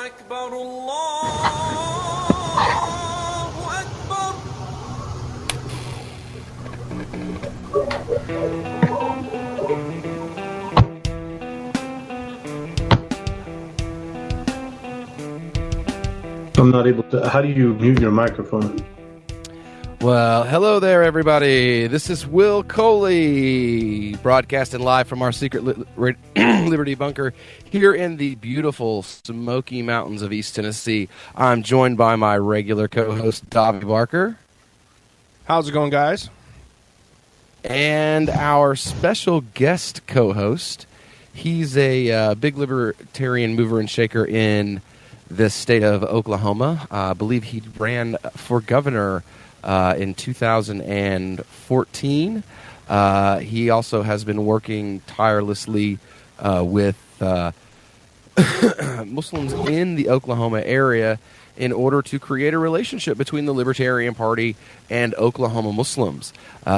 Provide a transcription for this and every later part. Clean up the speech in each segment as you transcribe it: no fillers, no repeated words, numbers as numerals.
أكبر الله أكبر. I'm not able to. How do you mute your microphone? Well, hello there, everybody. This is Will Coley, broadcasting live from our secret Liberty bunker here in the beautiful Smoky Mountains of East Tennessee. I'm joined by my regular co-host, Davi Barker. How's it going, guys? And our special guest co-host. He's a big libertarian mover and shaker in the state of Oklahoma. I believe he ran for governor in 2014. He also has been working tirelessly with Muslims in the Oklahoma area in order to create a relationship between the Libertarian Party and Oklahoma Muslims.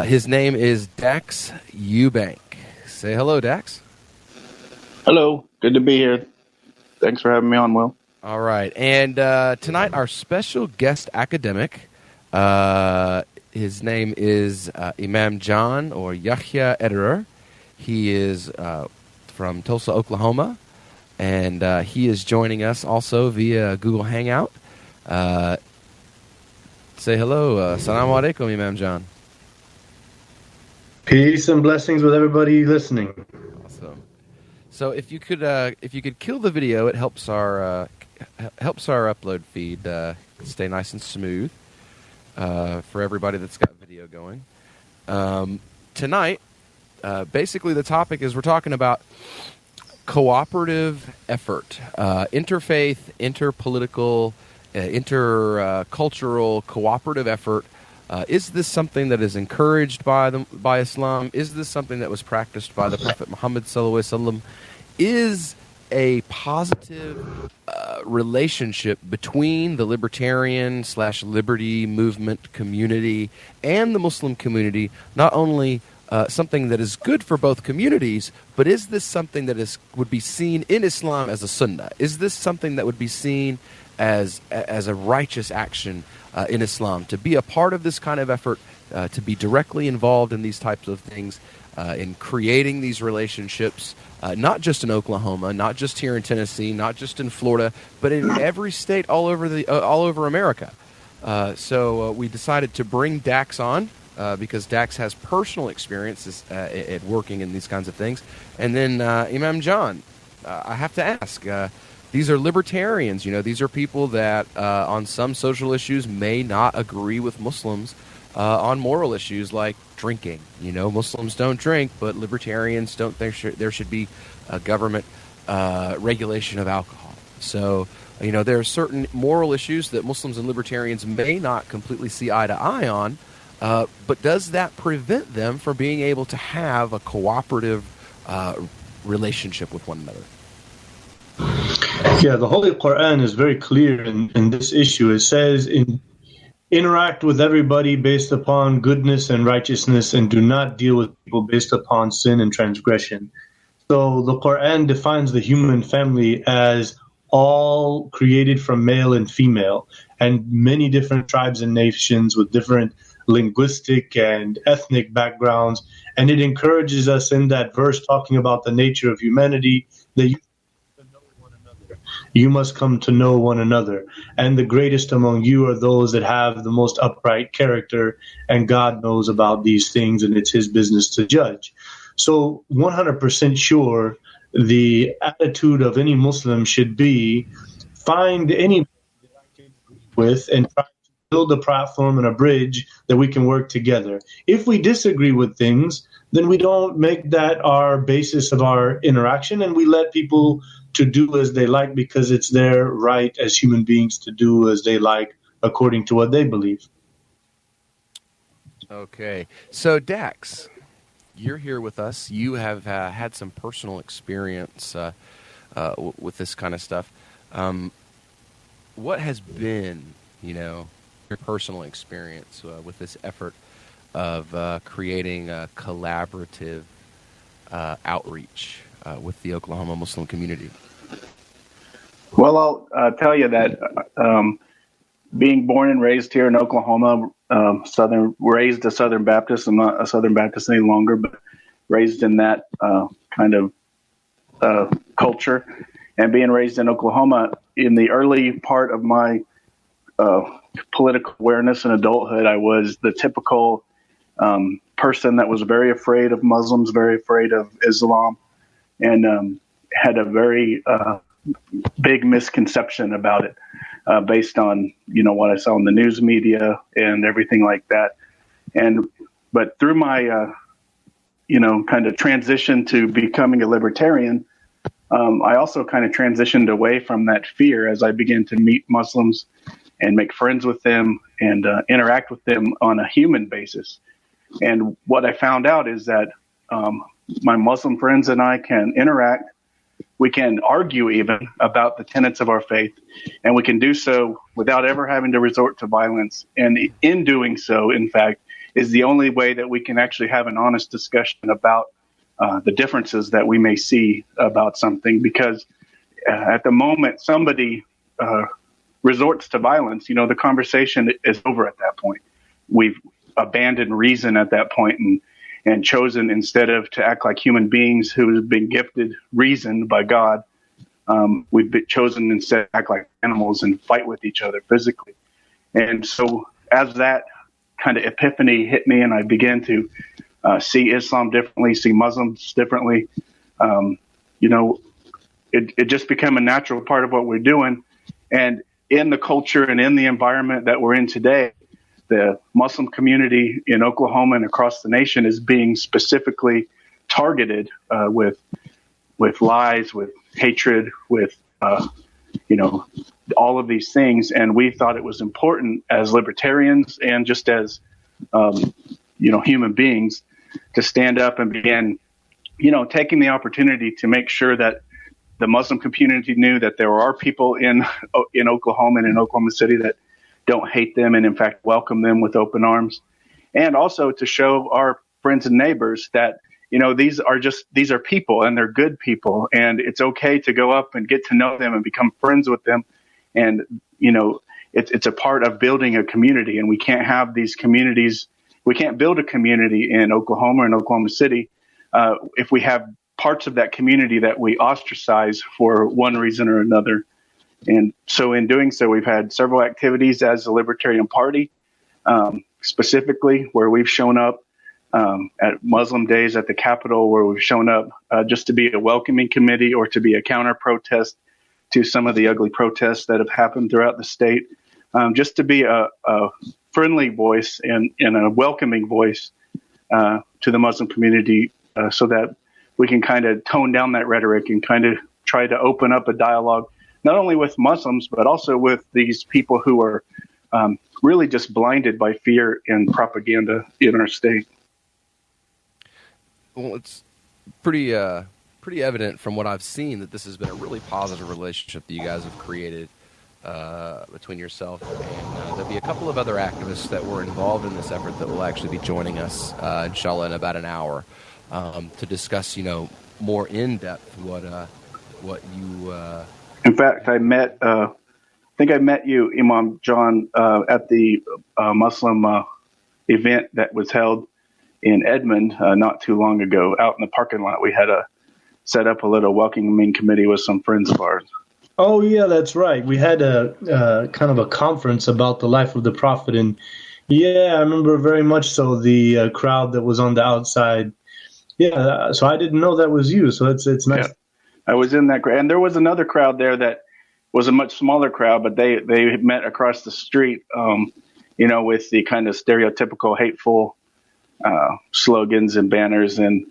His name is Dax Ewbanks. Say hello, Dax. Hello. Good to be here. Thanks for having me on, Will. All right. And tonight, our special guest academic, his name is Imam John, or Yahya Ederer. He is from Tulsa, Oklahoma, and he is joining us also via Google Hangout. Say hello. Assalamu alaikum, Imam John. Peace and blessings with everybody listening. Awesome. So if you could kill the video, it helps our upload feed stay nice and smooth for everybody that's got video going. Tonight, basically the topic is we're talking about cooperative effort, interfaith, interpolitical, intercultural cooperative effort. Is this something that is encouraged by Islam? Is this something that was practiced by the Prophet Muhammad sallallahu alaihi wasallam? Is a positive relationship between the libertarian/liberty movement community and the Muslim community not only something that is good for both communities, but is this something that would be seen in Islam as a sunnah? Is this something that would be seen as a righteous action in Islam? To be a part of this kind of effort, to be directly involved in these types of things, in creating these relationships, not just in Oklahoma, not just here in Tennessee, not just in Florida, but in every state all over America. So we decided to bring Dax on because Dax has personal experiences at working in these kinds of things. And then Imam John, I have to ask, these are libertarians. These are people that on some social issues may not agree with Muslims on moral issues like drinking. Muslims don't drink, but libertarians don't think there should be a government regulation of alcohol. So, there are certain moral issues that Muslims and libertarians may not completely see eye to eye on, but does that prevent them from being able to have a cooperative relationship with one another? Yeah, the Holy Quran is very clear in this issue. It says, interact with everybody based upon goodness and righteousness, and do not deal with people based upon sin and transgression. So the Quran defines the human family as all created from male and female, and many different tribes and nations with different linguistic and ethnic backgrounds. And it encourages us in that verse talking about the nature of humanity that you must come to know one another. And the greatest among you are those that have the most upright character, and God knows about these things, and it's his business to judge. So 100% sure the attitude of any Muslim should be find anybody that I can agree with and try to build a platform and a bridge that we can work together. If we disagree with things, then we don't make that our basis of our interaction, and we let people to do as they like because it's their right as human beings to do as they like according to what they believe. Okay. So, Dax, you're here with us. You have had some personal experience with this kind of stuff. What has been, your personal experience with this effort of creating a collaborative outreach with the Oklahoma Muslim community? Well, I'll tell you that being born and raised here in Oklahoma, raised a Southern Baptist. I'm not a Southern Baptist any longer, but raised in that kind of culture. And being raised in Oklahoma, in the early part of my political awareness and adulthood, I was the typical person that was very afraid of Muslims, very afraid of Islam, and had a very big misconception about it based on, what I saw in the news media and everything like that. But through my, kind of transition to becoming a libertarian, I also kind of transitioned away from that fear as I began to meet Muslims and make friends with them and interact with them on a human basis. And what I found out is that my Muslim friends and I can interact. We can argue even about the tenets of our faith, and we can do so without ever having to resort to violence. And in doing so, in fact, is the only way that we can actually have an honest discussion about the differences that we may see about something. Because at the moment somebody resorts to violence, the conversation is over at that point. We've abandoned reason at that point and chosen, instead of to act like human beings who have been gifted reason by God, we've been chosen instead to act like animals and fight with each other physically. And so as that kind of epiphany hit me and I began to see Islam differently, see Muslims differently, it just became a natural part of what we're doing. And in the culture and in the environment that we're in today, the Muslim community in Oklahoma and across the nation is being specifically targeted with lies, with hatred, with all of these things. And we thought it was important as libertarians and just as human beings to stand up and begin taking the opportunity to make sure that the Muslim community knew that there are people in Oklahoma and in Oklahoma City that don't hate them and in fact welcome them with open arms, and also to show our friends and neighbors that these are people and they're good people, and it's okay to go up and get to know them and become friends with them. And it's a part of building a community, and we can't have these communities. We can't build a community in Oklahoma and Oklahoma City if we have parts of that community that we ostracize for one reason or another. And so in doing so, we've had several activities as the Libertarian Party, specifically where we've shown up at Muslim days at the Capitol, where we've shown up just to be a welcoming committee or to be a counter protest to some of the ugly protests that have happened throughout the state, just to be a friendly voice and a welcoming voice to the Muslim community so that we can kind of tone down that rhetoric and kind of try to open up a dialogue, not only with Muslims, but also with these people who are really just blinded by fear and propaganda in our state. Well, it's pretty evident from what I've seen that this has been a really positive relationship that you guys have created between yourself and there'll be a couple of other activists that were involved in this effort that will actually be joining us, inshallah, in about an hour to discuss, more in depth what you. In fact, I think I met you, Imam John, at the Muslim event that was held in Edmond not too long ago. Out in the parking lot, we had set up a little welcoming committee with some friends of ours. Oh yeah, that's right. We had a kind of a conference about the life of the Prophet, and yeah, I remember very much so the crowd that was on the outside. Yeah, so I didn't know that was you. So it's nice. Yeah. I was in that crowd, and there was another crowd there that was a much smaller crowd, but they met across the street, with the kind of stereotypical hateful slogans and banners. And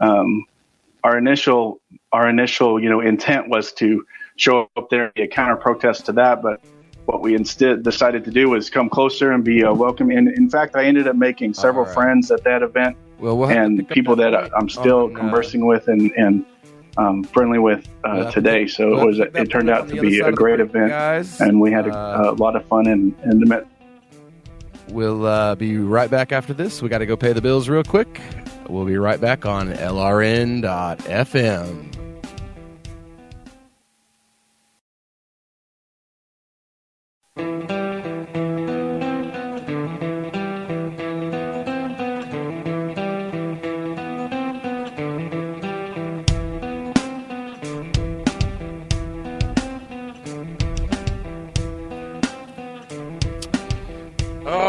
our initial intent was to show up there and be a counter protest to that, but what we instead decided to do was come closer and be welcome. And in fact, I ended up making several friends at that event, and people that I'm still conversing with and friendly with today. So it turned out to be a great event, and we had a lot of fun and met. We'll be right back after this. We got to go pay the bills real quick. We'll be right back on LRN.FM.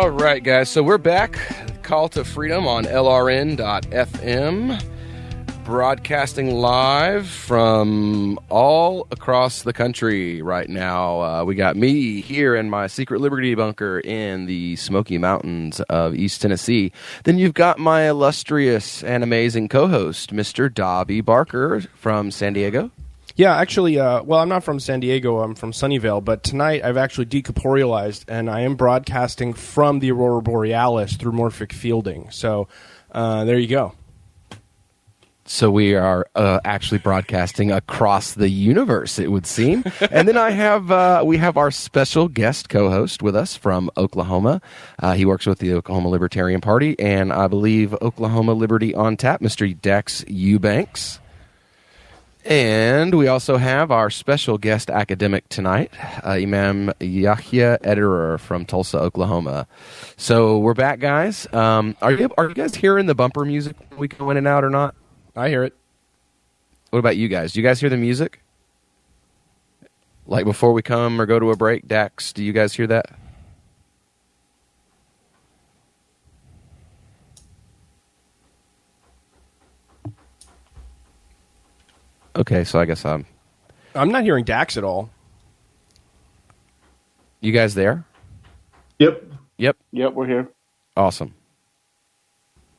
All right, guys. So we're back. Call to Freedom on LRN.FM. Broadcasting live from all across the country right now. We got me here in my secret Liberty bunker in the Smoky Mountains of East Tennessee. Then you've got my illustrious and amazing co-host, Mr. Davi Barker from San Diego. Yeah, actually, well, I'm not from San Diego. I'm from Sunnyvale. But tonight I've actually decorporealized, and I am broadcasting from the Aurora Borealis through morphic fielding. So there you go. So we are actually broadcasting across the universe, it would seem. And then we have our special guest co-host with us from Oklahoma. He works with the Oklahoma Libertarian Party, and I believe Oklahoma Liberty on Tap, Mr. Dax Ewbanks. And we also have our special guest academic tonight, Imam Yahya Ederer from Tulsa, Oklahoma. So we're back, guys. Are you guys hearing the bumper music when we go in and out or not? I hear it. What about you guys? Do you guys hear the music? Like before we come or go to a break, Dax, do you guys hear that? Okay, so I guess I'm not hearing Dax at all. You guys there? Yep. Yep, We're here. awesome.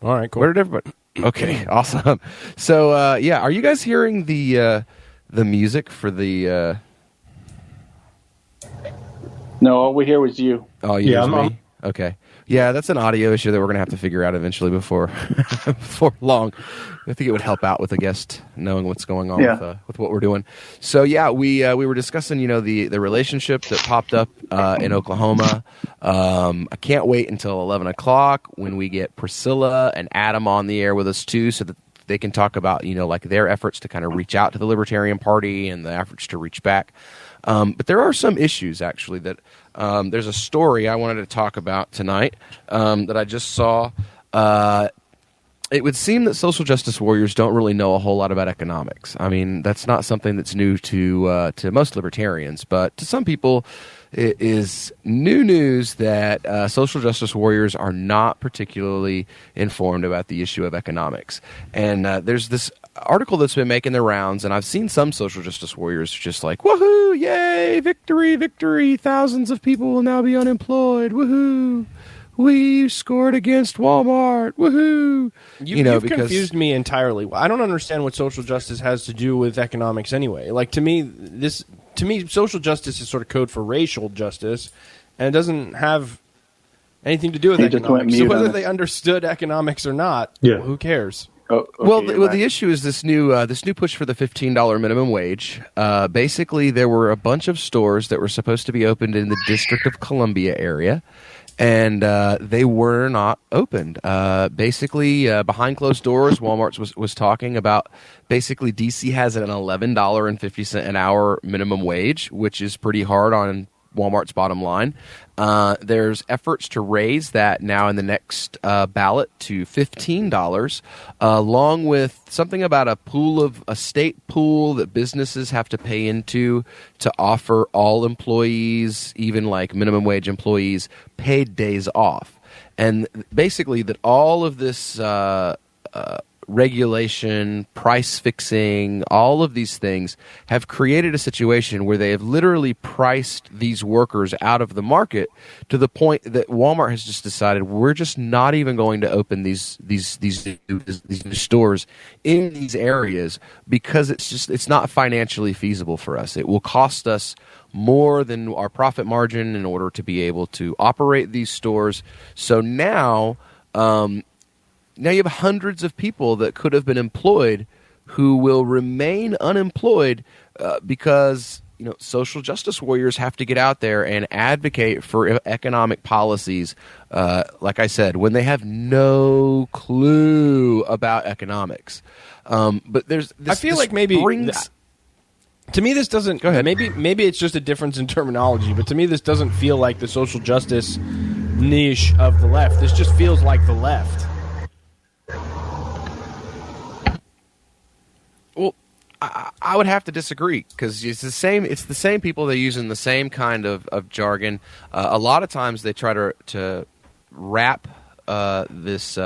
All right, cool. Where did everybody? Okay, awesome. So, are you guys hearing the music for the? No, all we hear was you. Oh, you Yeah, hears I'm- me. Okay, yeah, that's an audio issue that we're gonna have to figure out eventually before long. I think it would help out with a guest knowing what's going on with what we're doing. So yeah, we were discussing the relationship that popped up in Oklahoma. I can't wait until 11 o'clock when we get Priscilla and Adam on the air with us too, so that they can talk about like their efforts to kind of reach out to the Libertarian Party and the efforts to reach back. But there are some issues actually that there's a story I wanted to talk about tonight that I just saw. It would seem that social justice warriors don't really know a whole lot about economics. I mean, that's not something that's new to most libertarians, but to some people, it is new news that social justice warriors are not particularly informed about the issue of economics. And there's this article that's been making the rounds, and I've seen some social justice warriors just like, woohoo, yay, victory, victory, thousands of people will now be unemployed, woohoo. We scored against Walmart. Woohoo! You've confused me entirely. I don't understand what social justice has to do with economics anyway. Like to me, social justice is sort of code for racial justice, and it doesn't have anything to do with economics. So whether they understood economics or not, who cares? Oh, okay, well, the issue is this new push for the $15 minimum wage. Basically, there were a bunch of stores that were supposed to be opened in the District of Columbia area, and they were not opened. Basically, behind closed doors, Walmart was talking about basically DC has an $11.50 an hour minimum wage, which is pretty hard on Walmart's bottom line. There's efforts to raise that now in the next ballot to $15, along with something about a state pool that businesses have to pay into to offer all employees, even like minimum wage employees, paid days off. And basically that all of this regulation, price fixing, all of these things have created a situation where they have literally priced these workers out of the market to the point that Walmart has just decided we're just not even going to open these new stores in these areas because it's not financially feasible for us. It will cost us more than our profit margin in order to be able to operate these stores. So now you have hundreds of people that could have been employed who will remain unemployed because social justice warriors have to get out there and advocate for economic policies, like I said, when they have no clue about economics. But there's this, I feel like maybe to me this doesn't. Go ahead. Maybe it's just a difference in terminology, but to me this doesn't feel like the social justice niche of the left. This just feels like the left. Well, I would have to disagree because it's the same people they use in the same kind of jargon. A lot of times they try to wrap this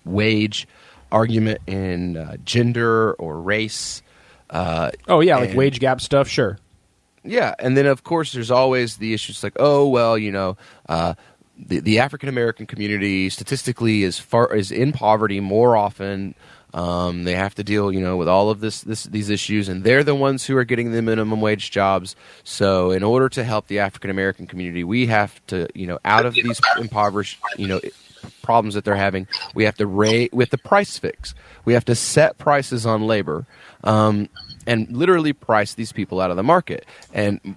wage argument in gender or race. Like wage gap stuff, sure. Yeah, and then of course there's always the issues like, the African American community statistically is in poverty more often. They have to deal, with all of these issues, and they're the ones who are getting the minimum wage jobs. So, in order to help the African American community, we have to, out of these impoverished, problems that they're having, we have to price fix. We have to set prices on labor, and literally price these people out of the market.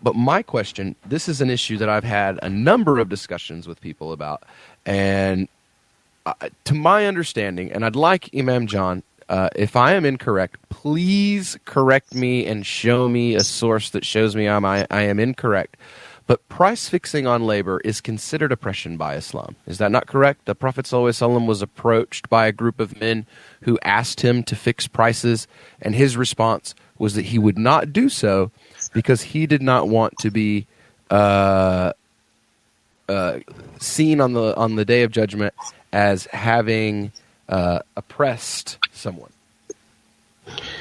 But my question, this is an issue that I've had a number of discussions with people about, and to my understanding, and I'd like Imam John, if I am incorrect, please correct me and show me a source that shows me I am incorrect. But price fixing on labor is considered oppression by Islam. Is that not correct? The Prophet ﷺ was approached by a group of men who asked him to fix prices, and his response was that he would not do so because he did not want to be seen on the Day of Judgment as having oppressed someone.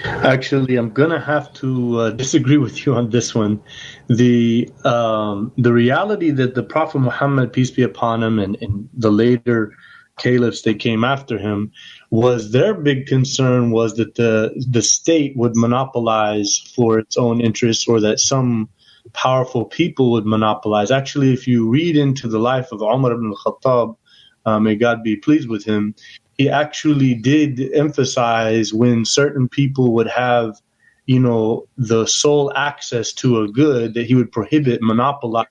Actually, I'm gonna have to disagree with you on this one. The reality that the Prophet Muhammad, peace be upon him, and the later caliphs that came after him, was their big concern was that the state would monopolize for its own interests, or that some powerful people would monopolize. Actually, if you read into the life of Umar ibn al-Khattab, may God be pleased with him, he actually did emphasize when certain people would have, the sole access to a good, that he would prohibit monopolize.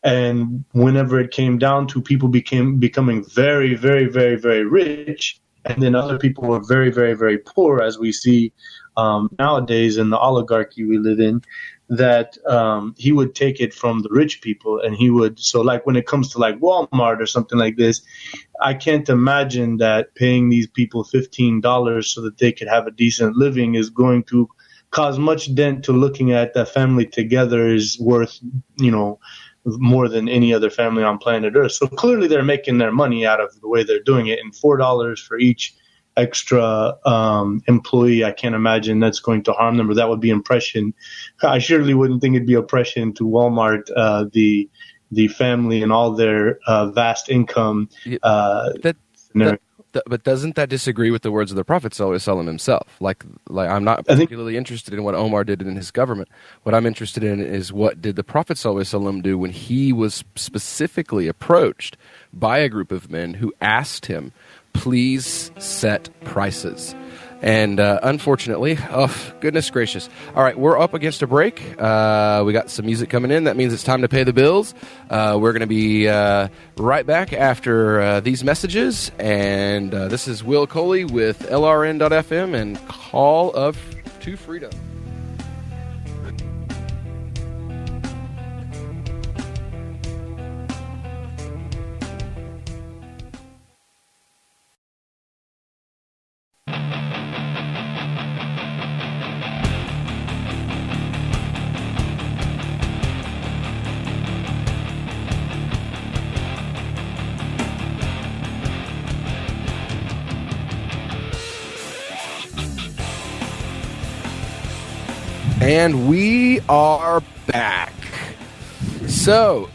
And whenever it came down to people becoming very, very, very, very rich, and then other people were very, very, very poor, as we see nowadays in the oligarchy we live in, that he would take it from the rich people, and he would. So like when it comes to like Walmart or something like this, I can't imagine that paying these people $15 so that they could have a decent living is going to cause much dent to looking at that family together is worth, more than any other family on planet Earth. So clearly they're making their money out of the way they're doing it, and $4 for each extra employee, I can't imagine that's going to harm them, or that would be oppression. I surely wouldn't think it'd be oppression to Walmart, the family and all their vast income. But doesn't that disagree with the words of the Prophet ﷺ himself? Like I'm not particularly interested in what Omar did in his government. What I'm interested in is what did the Prophet ﷺ do when he was specifically approached by a group of men who asked him, please set prices. And unfortunately, goodness gracious. All right, we're up against a break. We got some music coming in. That means it's time to pay the bills. We're going to be right back after these messages. And this is Will Coley with LRN.FM and Call to Freedom. And we are back. So,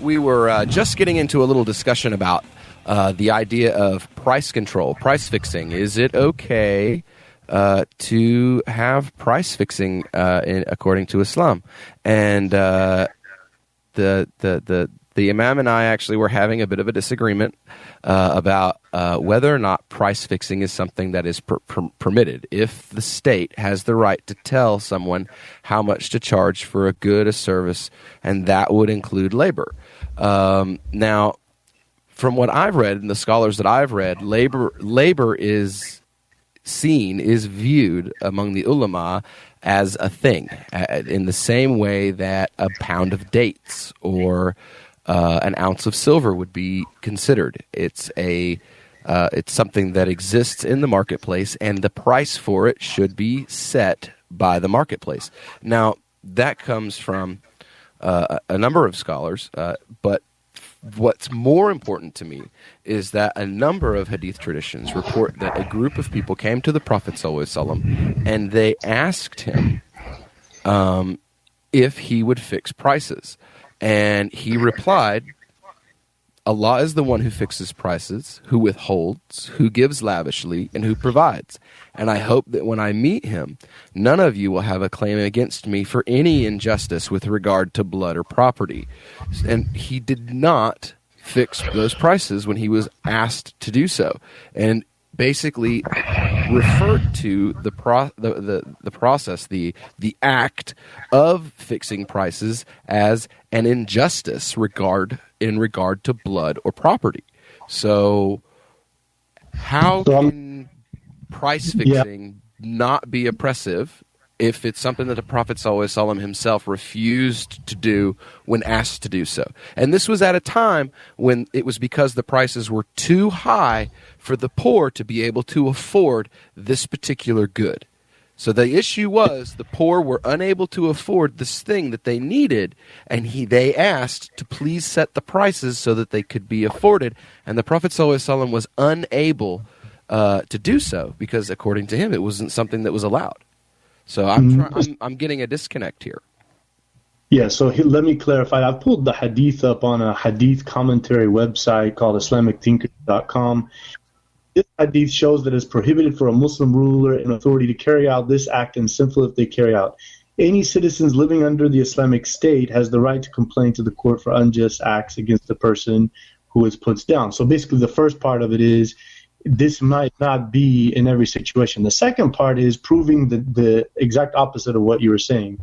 we were just getting into a little discussion about the idea of price control, price fixing. Is it okay to have price fixing according to Islam? And the Imam and I actually were having a bit of a disagreement about whether or not price fixing is something that is permitted. If the state has the right to tell someone how much to charge for a good, a service, and that would include labor. Now, from what I've read and the scholars that I've read, labor is viewed among the ulama as a thing, in the same way that a pound of dates or an ounce of silver would be considered. It's something that exists in the marketplace, and the price for it should be set by the marketplace. Now, that comes from a number of scholars, but what's more important to me is that a number of hadith traditions report that a group of people came to the Prophet ﷺ and they asked him if he would fix prices. And he replied, Allah is the one who fixes prices, who withholds, who gives lavishly, and who provides. And I hope that when I meet him, none of you will have a claim against me for any injustice with regard to blood or property. And he did not fix those prices when he was asked to do so, and basically referred to the process, the act of fixing prices as an injustice in regard to blood or property. So how can price fixing not be oppressive if it's something that the Prophet ﷺ himself refused to do when asked to do so? And this was at a time when it was because the prices were too high for the poor to be able to afford this particular good. So the issue was the poor were unable to afford this thing that they needed, and they asked to please set the prices so that they could be afforded. And the Prophet ﷺ was unable to do so because, according to him, it wasn't something that was allowed. So I'm getting a disconnect here. Yeah, so let me clarify. I've pulled the hadith up on a hadith commentary website called IslamicThinkers.com. This hadith shows that it's prohibited for a Muslim ruler and authority to carry out this act, and sinful if they carry out. Any citizens living under the Islamic State has the right to complain to the court for unjust acts against the person who is put down. So basically the first part of it is this might not be in every situation. The second part is proving the exact opposite of what you were saying.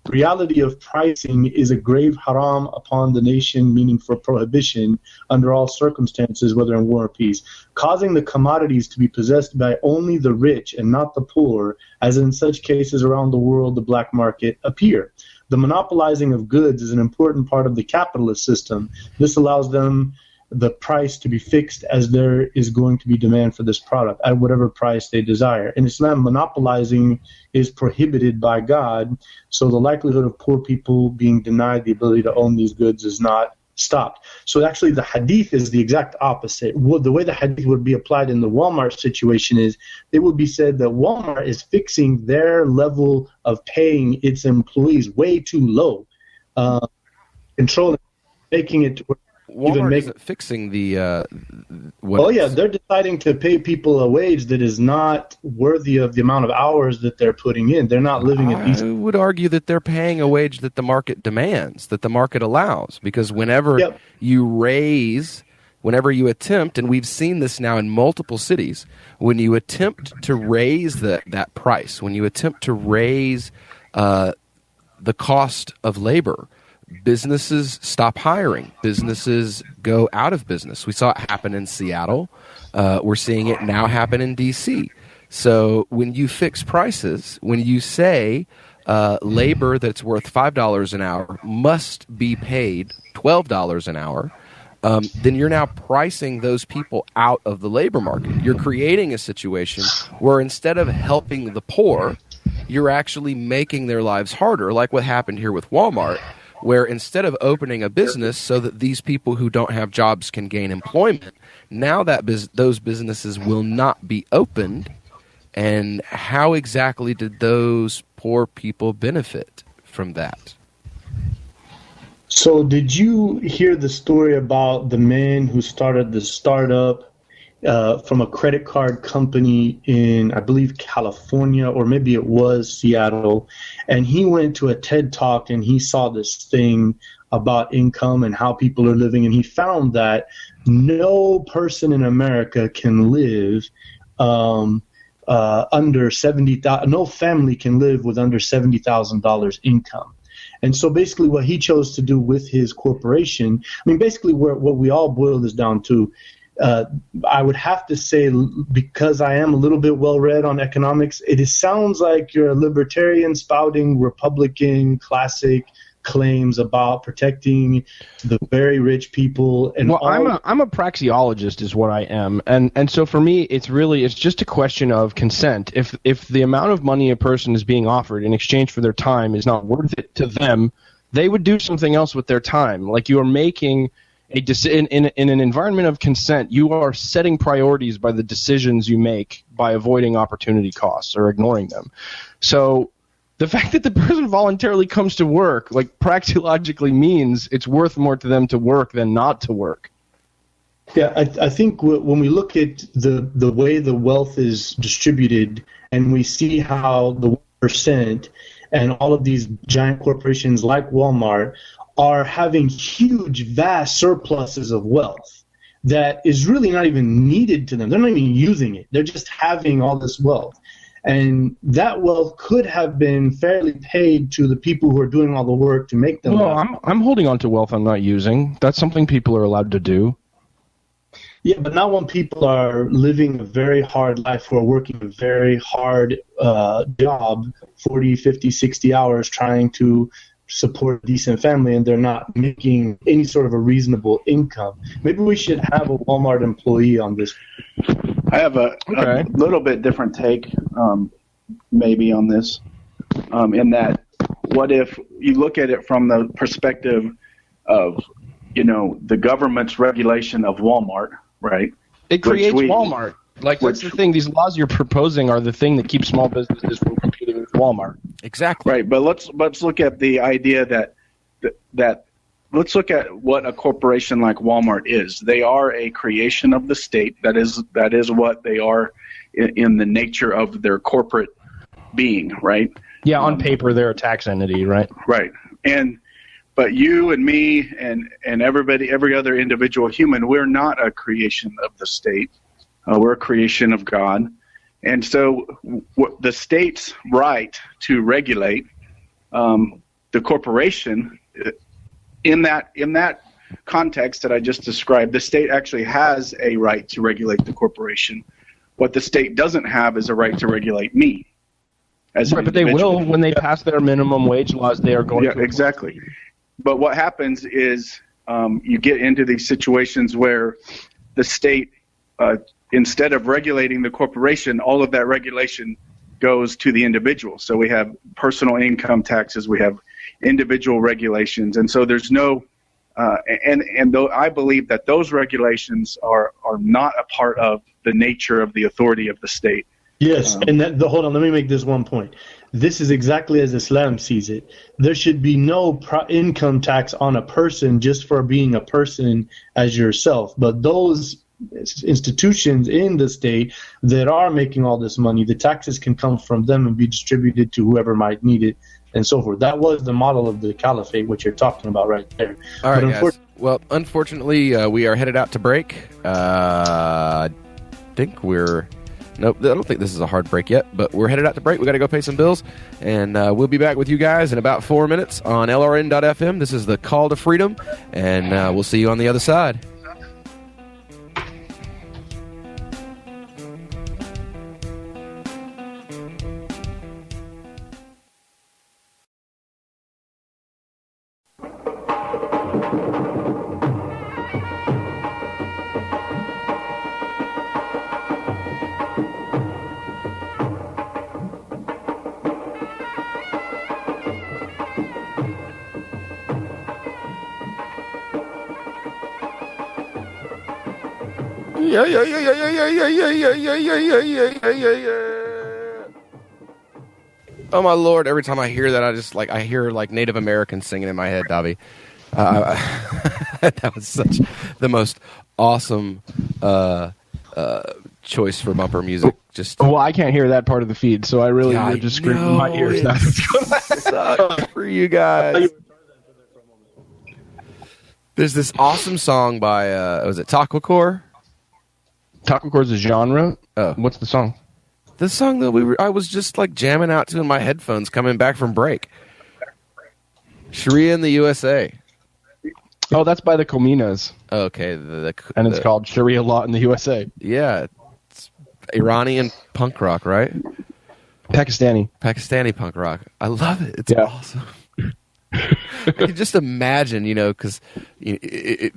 The reality of pricing is a grave haram upon the nation, meaning for prohibition under all circumstances, whether in war or peace, causing the commodities to be possessed by only the rich and not the poor, as in such cases around the world the black market appear. The monopolizing of goods is an important part of the capitalist system. This allows the price to be fixed as there is going to be demand for this product at whatever price they desire. In Islam, monopolizing is prohibited by God, so the likelihood of poor people being denied the ability to own these goods is not stopped. So actually the hadith is the exact opposite. The way the hadith would be applied in the Walmart situation is it would be said that Walmart is fixing their level of paying its employees way too low, controlling, making it to where Walmart isn't fixing the they're deciding to pay people a wage that is not worthy of the amount of hours that they're putting in. They're not living at these. I would argue that they're paying a wage that the market demands, that the market allows, because whenever whenever you attempt, and we've seen this now in multiple cities, when you attempt to raise that price, when you attempt to raise the cost of labor, businesses stop hiring. Businesses go out of business. We saw it happen in Seattle. We're seeing it now happen in D.C. So when you fix prices, when you say labor that's worth $5 an hour must be paid $12 an hour, then you're now pricing those people out of the labor market. You're creating a situation where instead of helping the poor, you're actually making their lives harder, like what happened here with Walmart, where instead of opening a business so that these people who don't have jobs can gain employment, now that those businesses will not be opened. And how exactly did those poor people benefit from that? So did you hear the story about the man who started the startup from a credit card company in, I believe, California, or maybe it was Seattle, and he went to a TED Talk and he saw this thing about income and how people are living, and he found that no person in America can live under $70,000. No family can live with under $70,000 income. And so basically what he chose to do with his corporation, I mean, basically what we all boil this down to, I would have to say, because I am a little bit well-read on economics, sounds like you're a libertarian spouting Republican classic claims about protecting the very rich people. And I'm a praxeologist is what I am. And so for me, it's just a question of consent. If the amount of money a person is being offered in exchange for their time is not worth it to them, they would do something else with their time. Like you're making in an environment of consent, you are setting priorities by the decisions you make by avoiding opportunity costs or ignoring them. So the fact that the person voluntarily comes to work, like, practically means it's worth more to them to work than not to work. Yeah, I think when we look at the way the wealth is distributed, and we see how the percent and all of these giant corporations like Walmart are having huge, vast surpluses of wealth that is really not even needed to them. They're not even using it. They're just having all this wealth. And that wealth could have been fairly paid to the people who are doing all the work to make them. Well, I'm holding on to wealth I'm not using. That's something people are allowed to do. Yeah, but not when people are living a very hard life, who are working a very hard job, 40, 50, 60 hours, trying to support a decent family, and they're not making any sort of a reasonable income. Maybe we should have a Walmart employee on this. I have a little bit different take, maybe, on this, in that, what if you look at it from the perspective of, the government's regulation of Walmart, right? It creates Walmart. Like, that's the thing. These laws you're proposing are the thing that keeps small businesses from competing with Walmart. Exactly. Right, but let's look at the idea that let's look at what a corporation like Walmart is. They are a creation of the state. That is what they are in the nature of their corporate being, right? Yeah, on paper they're a tax entity, right? Right. But you and me and everybody, every other individual human, we're not a creation of the state. We're a creation of God. And so the state's right to regulate the corporation, in that context that I just described, the state actually has a right to regulate the corporation. What the state doesn't have is a right to regulate me. Right, but they will when they pass their minimum wage laws. They are going to. Exactly. But what happens is you get into these situations where the state, instead of regulating the corporation, all of that regulation goes to the individual. So we have personal income taxes, we have individual regulations, and so there's no. And though I believe that those regulations are not a part of the nature of the authority of the state. Yes, and hold on, let me make this one point. This is exactly as Islam sees it. There should be no income tax on a person just for being a person as yourself. But those institutions in the state that are making all this money, the taxes can come from them and be distributed to whoever might need it and so forth. That was the model of the caliphate, what you're talking about right there. All right, guys. Well, unfortunately, we are headed out to break. I think we're... Nope, I don't think this is a hard break yet, but we're headed out to break. We got to go pay some bills, and we'll be back with you guys in about 4 minutes on LRN.FM. This is the Call to Freedom, and we'll see you on the other side. Yeah. Oh my Lord! Every time I hear that, I hear Native Americans singing in my head, Davi. That was such the most awesome choice for bumper music. Well, I can't hear that part of the feed, so I really would just scream in my ears. That sucks for you guys. There's this awesome song by was it Taquacore? Taquacore is a genre. What's the song? The song that I was just jamming out to in my headphones coming back from break. Sharia in the USA. Oh, that's by the Cominas. Okay, and it's called Sharia Law in the USA. Yeah, it's Iranian punk rock, right? Pakistani punk rock. I love it. It's awesome. I can just imagine, because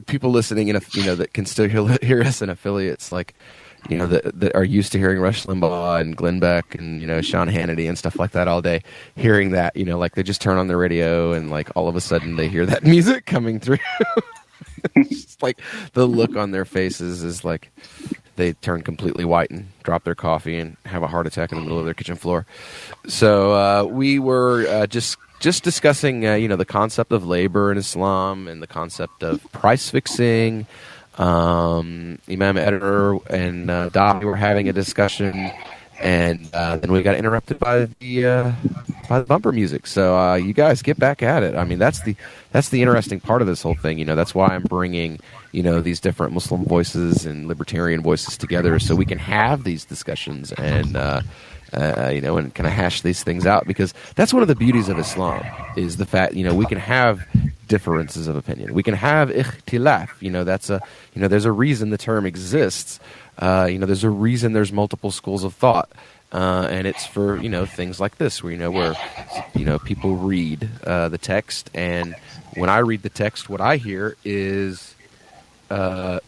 people listening, that can still hear us in affiliates, that are used to hearing Rush Limbaugh and Glenn Beck and Sean Hannity and stuff like that all day, hearing that, they just turn on the radio and all of a sudden they hear that music coming through. It's just like the look on their faces is like they turn completely white and drop their coffee and have a heart attack in the middle of their kitchen floor. So we were just discussing, the concept of labor in Islam and the concept of price fixing. Imam, Ederer, and Davi were having a discussion, and then we got interrupted by the bumper music. So you guys get back at it. I mean, that's the interesting part of this whole thing. That's why I'm bringing these different Muslim voices and libertarian voices together, so we can have these discussions and and kind of hash these things out, because that's one of the beauties of Islam, is the fact, we can have differences of opinion. We can have ikhtilaf. There's a reason the term exists. There's a reason there's multiple schools of thought. And it's for, things like this, where people read the text, and when I read the text, what I hear is, when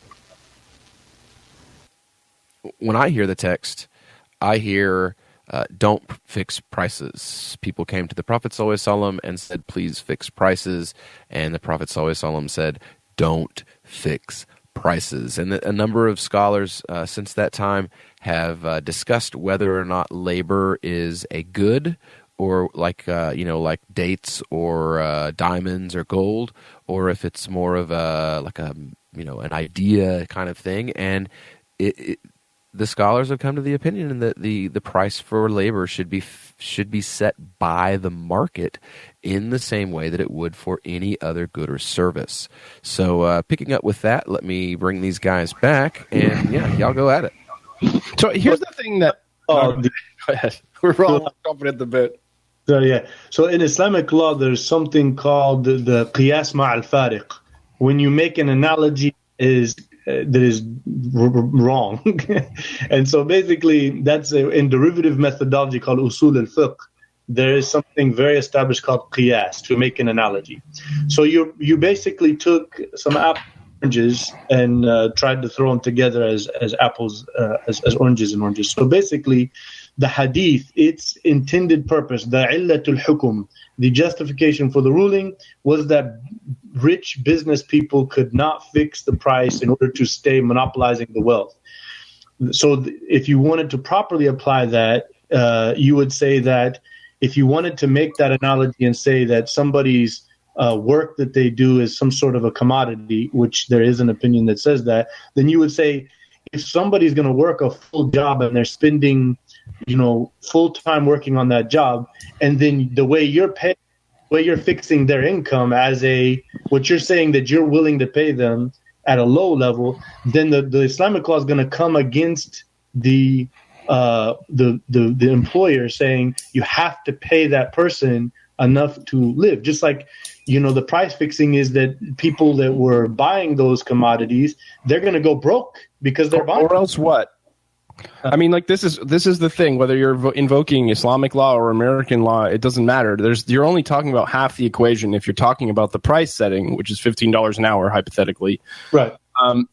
I hear the text, I hear, don't fix prices. People came to the Prophet ﷺ and said, please fix prices. And the Prophet ﷺ said, don't fix prices. And a number of scholars since that time have discussed whether or not labor is a good, or like dates or diamonds or gold, or if it's more of an idea kind of thing. And the scholars have come to the opinion that the price for labor should be set by the market in the same way that it would for any other good or service. So picking up with that, let me bring these guys back, and y'all go at it. So here's the thing that... go ahead. We're all jumping at the bit. So in Islamic law, there's something called the qiyas ma'al fariq. When you make an analogy that is wrong. And so basically that's in derivative methodology called usul al-fiqh. There is something very established called qiyas, to make an analogy. So you basically took some oranges and tried to throw them together as apples, as oranges and oranges. So basically the hadith, its intended purpose, the illatul hukum, the justification for the ruling, was that rich business people could not fix the price in order to stay monopolizing the wealth. So if you wanted to properly apply that, you would say that if you wanted to make that analogy and say that somebody's work that they do is some sort of a commodity, which there is an opinion that says that, then you would say if somebody's going to work a full job and they're spending full time working on that job, and then the way you're fixing their income as what you're saying that you're willing to pay them at a low level, then the Islamic law is going to come against the employer, saying you have to pay that person enough to live. Just like, the price fixing is that people that were buying those commodities, they're going to go broke because they're buying. Or else what? I mean, like, this is the thing. Whether you're invoking Islamic law or American law, it doesn't matter. You're only talking about half the equation if you're talking about the price setting, which is $15 an hour, hypothetically. Right.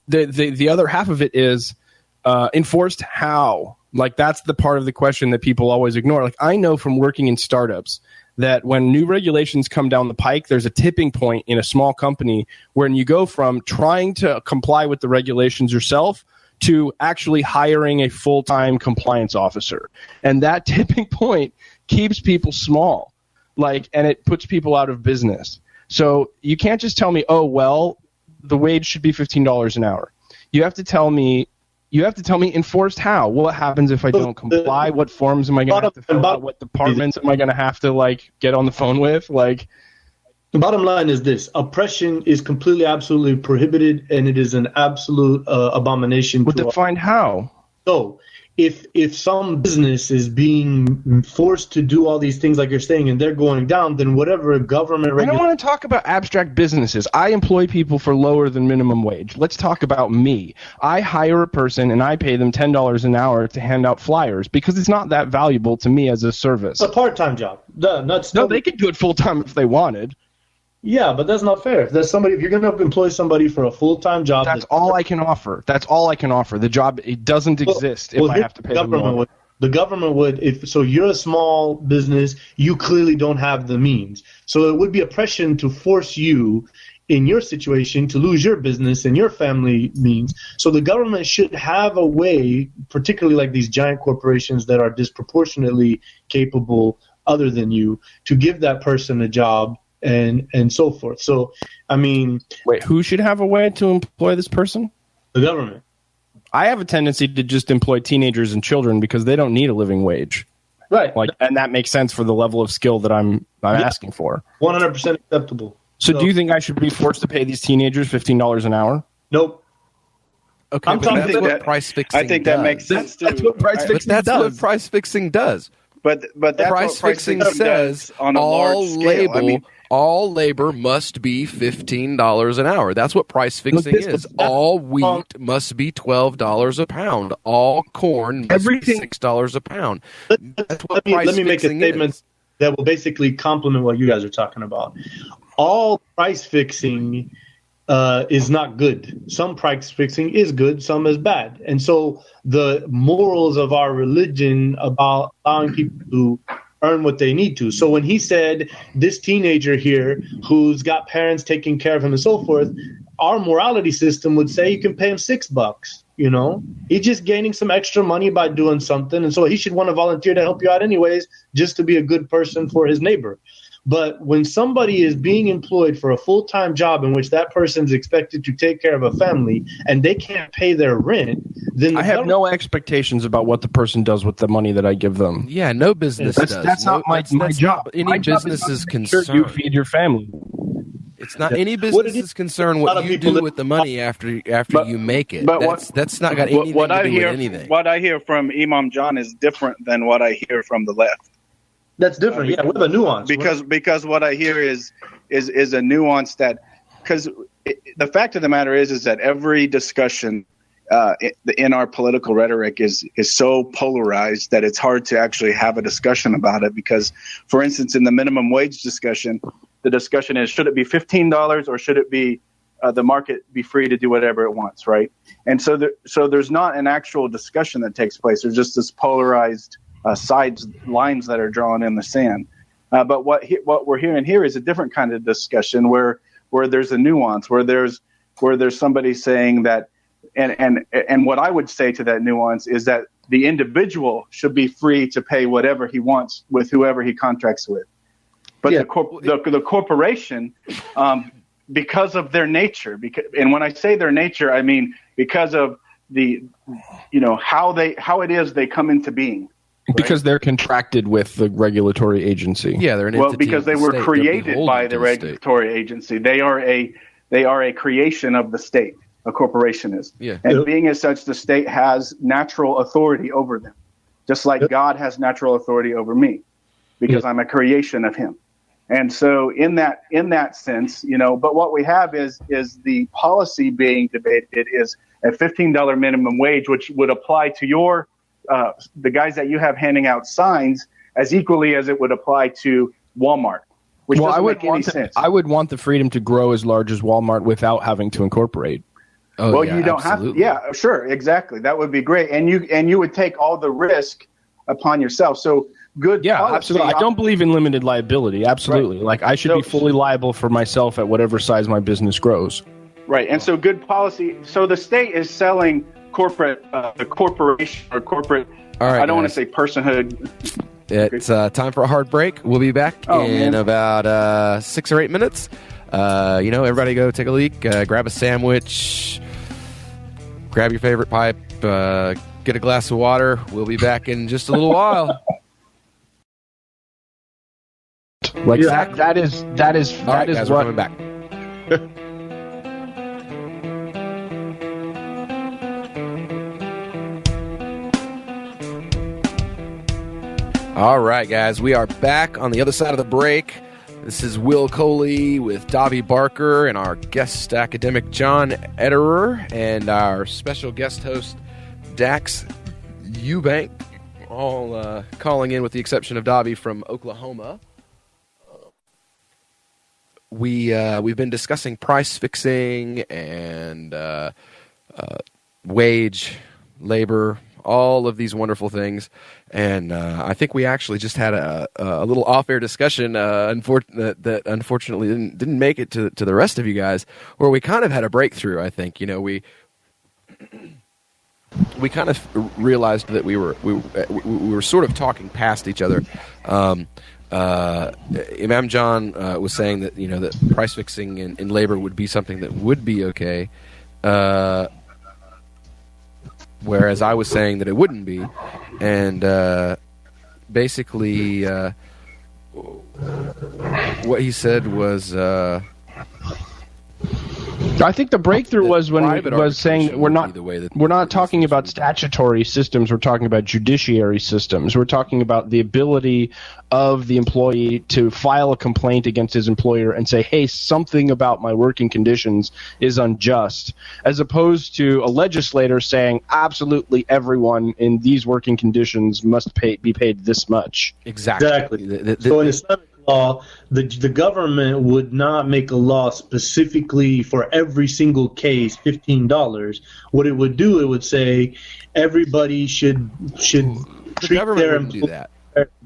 The other half of it is enforced how? Like, that's the part of the question that people always ignore. Like, I know from working in startups that when new regulations come down the pike, there's a tipping point in a small company when you go from trying to comply with the regulations yourself to actually hiring a full-time compliance officer. And that tipping point keeps people small, and it puts people out of business. So you can't just tell me, oh, well, the wage should be $15 an hour. You have to tell me enforced how? What happens if I don't comply? What forms am I going to have to fill out? What departments am I going to have to get on the phone with? The bottom line is this: oppression is completely, absolutely prohibited, and it is an absolute abomination. But define how? So, if some business is being forced to do all these things like you're saying, and they're going down, then whatever government... I don't want to talk about abstract businesses. I employ people for lower than minimum wage. Let's talk about me. I hire a person, and I pay them $10 an hour to hand out flyers because it's not that valuable to me as a service. It's a part-time job. No, they could do it full-time if they wanted. Yeah, but that's not fair. If you're going to employ somebody for a full-time job, that's all I can offer. The job, it doesn't exist if I have to pay them more. The government would, if you're a small business, you clearly don't have the means. So it would be oppression to force you in your situation to lose your business and your family means. So the government should have a way, particularly like these giant corporations that are disproportionately capable other than you, to give that person a job and so forth. So, I mean... Wait, who should have a way to employ this person? The government. I have a tendency to just employ teenagers and children because they don't need a living wage. Right. And that makes sense for the level of skill that I'm asking for. 100% acceptable. So do you think I should be forced to pay these teenagers $15 an hour? Nope. Okay, but that's what price fixing does. I think that makes sense too. That's what price fixing does. That's what price fixing does. But that's price what fixing says on a large scale. All labor must be $15 an hour. That's what price fixing is. All wheat must be $12 a pound. All corn must be $6 a pound. That's what let me make a statement that will basically complement what you guys are talking about. All price fixing is not good. Some price fixing is good, some is bad. And so the morals of our religion about allowing people to earn what they need to. So when he said this teenager here who's got parents taking care of him and so forth, our morality system would say you can pay him $6. You know, he's just gaining some extra money by doing something. And so he should want to volunteer to help you out anyways, just to be a good person for his neighbor. But when somebody is being employed for a full-time job in which that person is expected to take care of a family and they can't pay their rent, then I have no expectations about what the person does with the money that I give them. Yeah, no business does. That's not my job. Any business is concerned. You feed your family. It's not any business is concerned what you do with the money after you make it. But that's not got anything to do with anything. What I hear from Imam John is different than what I hear from the left. That's different. Yeah, with a nuance. Because what I hear is a nuance that, because the fact of the matter is that every discussion in our political rhetoric is so polarized that it's hard to actually have a discussion about it. Because, for instance, in the minimum wage discussion, the discussion is, should it be $15 or should it be the market be free to do whatever it wants, right? And so there's not an actual discussion that takes place. There's just this polarized lines that are drawn in the sand. But what we're hearing here is a different kind of discussion where there's a nuance, where there's somebody saying that, and what I would say to that nuance is that the individual should be free to pay whatever he wants with whoever he contracts with. But the corporation, because of their nature, and when I say their nature, I mean because of how it is they come into being. Right? Because they're contracted with the regulatory agency. Yeah, they're an entity. Well, because they were created by the regulatory agency. They are a creation of the state. A corporation is. Yeah. And being as such, the state has natural authority over them, just like God has natural authority over me, because I'm a creation of Him. And so, in that sense, but what we have is the policy being debated is a $15 minimum wage, which would apply to your the guys that you have handing out signs as equally as it would apply to Walmart, which doesn't make any sense. I would want the freedom to grow as large as Walmart without having to incorporate. Oh, well, you don't have to. Yeah, sure, exactly. That would be great, and you would take all the risk upon yourself. So good. Yeah, policy. absolutely. I don't believe in limited liability. Absolutely, right. Like I should be fully liable for myself at whatever size my business grows. Right, and so good policy. So the state is selling the corporation or corporate. All right, I don't want to say personhood. It's time for a hard break. We'll be back in about 6 or 8 minutes. Everybody go take a leak, grab a sandwich, grab your favorite pipe, get a glass of water. We'll be back in just a little while. Exactly. That is All right, guys, we're coming back. All right, guys, we are back on the other side of the break. This is Will Coley with Davi Barker and our guest academic John Ederer and our special guest host Dax Ewbanks, all calling in with the exception of Davi from Oklahoma. We've been discussing price fixing and wage, labor, all of these wonderful things. And I think we actually just had a little off-air discussion that unfortunately didn't make it to the rest of you guys, where we kind of had a breakthrough. I think we kind of realized that we were sort of talking past each other. Imam John was saying that that price fixing in labor would be something that would be okay, whereas I was saying that it wouldn't be, and basically what he said was. I think the breakthrough was when he was saying we're not talking about statutory systems. We're talking about judiciary systems. We're talking about the ability of the employee to file a complaint against his employer and say, "Hey, something about my working conditions is unjust," as opposed to a legislator saying, "Absolutely, everyone in these working conditions must be paid this much." Exactly. So in Islamic law, the government would not make a law specifically for every single case, $15. What it would do, it would say everybody should treat their employees. Do that.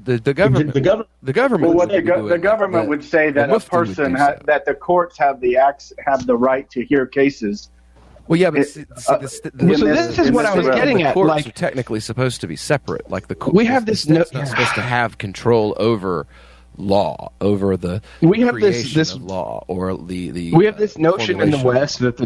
The government. Well, what the government would say that a person that the courts have the right to hear cases. Well, yeah, but this is what I was getting at. The courts like, are technically supposed to be separate. Like we have this. Not supposed to have control over law, over the creation of law, or the. We have this notion in the West that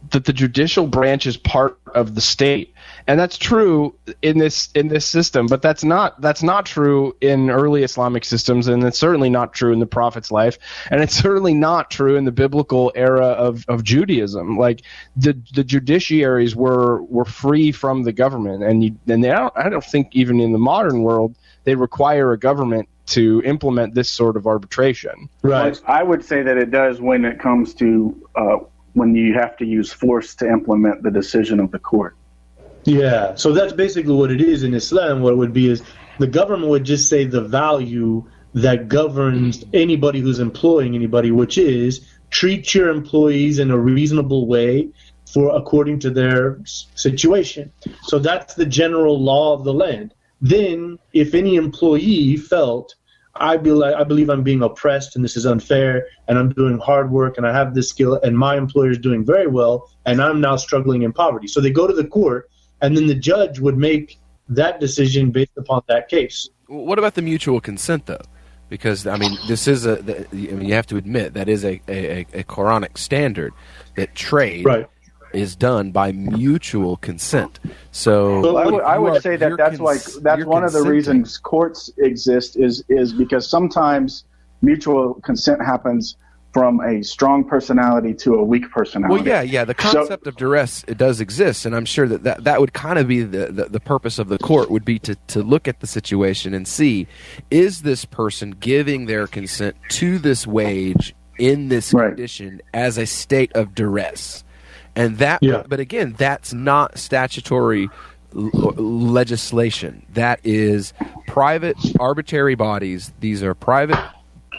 the judicial branch is part of the state, and that's true in this system, but that's not true in early Islamic systems, and it's certainly not true in the Prophet's life, and it's certainly not true in the biblical era of Judaism. Like the judiciaries were free from the government, and I don't think even in the modern world they require a government to implement this sort of arbitration. Right. I would say that it does when it comes to when you have to use force to implement the decision of the court. Yeah, so that's basically what it is in Islam. What it would be is the government would just say the value that governs anybody who's employing anybody, which is treat your employees in a reasonable way according to their situation. So that's the general law of the land. Then, if any employee felt, I believe I'm being oppressed and this is unfair and I'm doing hard work and I have this skill and my employer is doing very well and I'm now struggling in poverty. So they go to the court and then the judge would make that decision based upon that case. What about the mutual consent, though? Because, I mean, this is you have to admit that is a Quranic standard that trade is done by mutual consent. So I would say that's one of the reasons courts exist is because sometimes mutual consent happens from a strong personality to a weak personality. Well, yeah. The concept of duress, it does exist, and I'm sure that would kind of be the purpose of the court would be to look at the situation and see, is this person giving their consent to this wage in this condition as a state of duress? And but again, that's not statutory legislation. That is private arbitrary bodies. These are private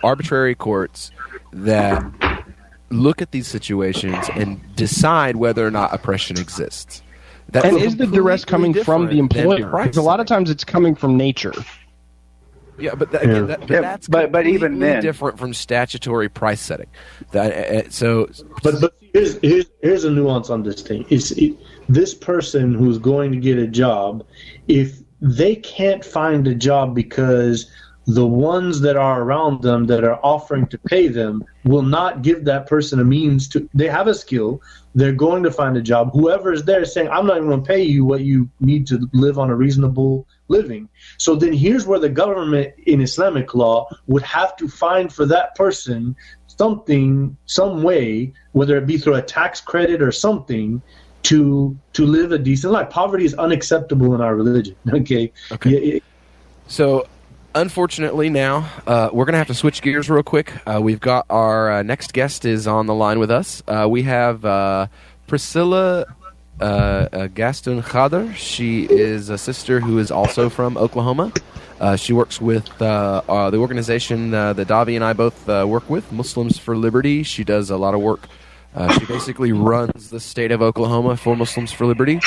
arbitrary courts that look at these situations and decide whether or not oppression exists. And is the duress coming from the employer? Because a lot of times it's coming from nature. Yeah, but that's even then different from statutory price setting. But here's a nuance on this thing. This person who's going to get a job, if they can't find a job because the ones that are around them that are offering to pay them will not give that person a means to. They have a skill. They're going to find a job. Whoever is there is saying, I'm not even going to pay you what you need to live on a reasonable living. So then here's where the government in Islamic law would have to find for that person something, some way, whether it be through a tax credit or something, to live a decent life. Poverty is unacceptable in our religion. Okay. So unfortunately now, we're going to have to switch gears real quick. We've got our next guest is on the line with us. We have Priscilla Gaulston Khader. She is a sister who is also from Oklahoma. She works with the organization that Davi and I both work with, Muslims for Liberty. She does a lot of work. She basically runs the state of Oklahoma for Muslims for Liberty.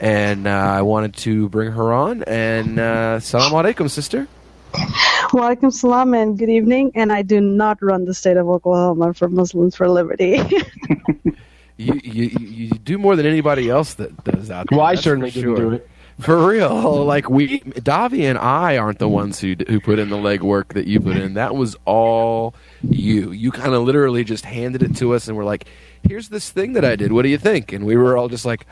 and I wanted to bring her on. And salam alaikum, sister. Walaikum salam and good evening. And I do not run the state of Oklahoma for Muslims for Liberty. You do more than anybody else that does out there. Well, I that's certainly for didn't sure. do it. For real, like Davi and I aren't the ones who put in the legwork that you put in. That was all you. You kind of literally just handed it to us, and we're like, "Here's this thing that I did. What do you think?" And we were all just like,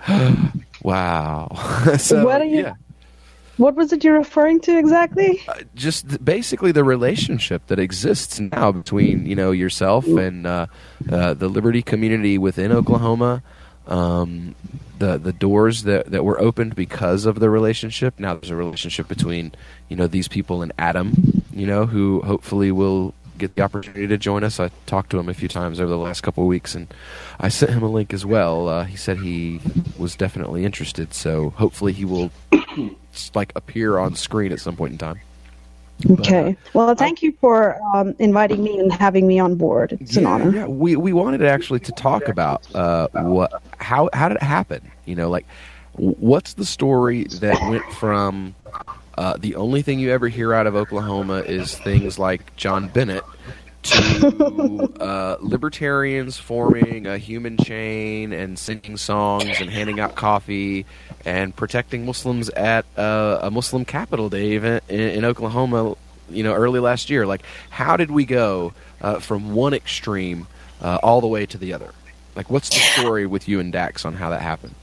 "Wow." So, What was it you're referring to exactly? Just basically the relationship that exists now between yourself and the Liberty community within Oklahoma. The doors that were opened because of the relationship. Now there's a relationship between these people and Adam, who hopefully will get the opportunity to join us. I talked to him a few times over the last couple of weeks, and I sent him a link as well. He said he was definitely interested, so hopefully he will appear on screen at some point in time. Okay. Well, thank you for inviting me and having me on board. It's an honor. Yeah, we wanted actually to talk about how did it happen? What's the story that went from the only thing you ever hear out of Oklahoma is things like John Bennett to libertarians forming a human chain and singing songs and handing out coffee and protecting Muslims at a Muslim Capital Day event in Oklahoma, early last year. Like, how did we go from one extreme all the way to the other? Like, what's the story with you and Dax on how that happened?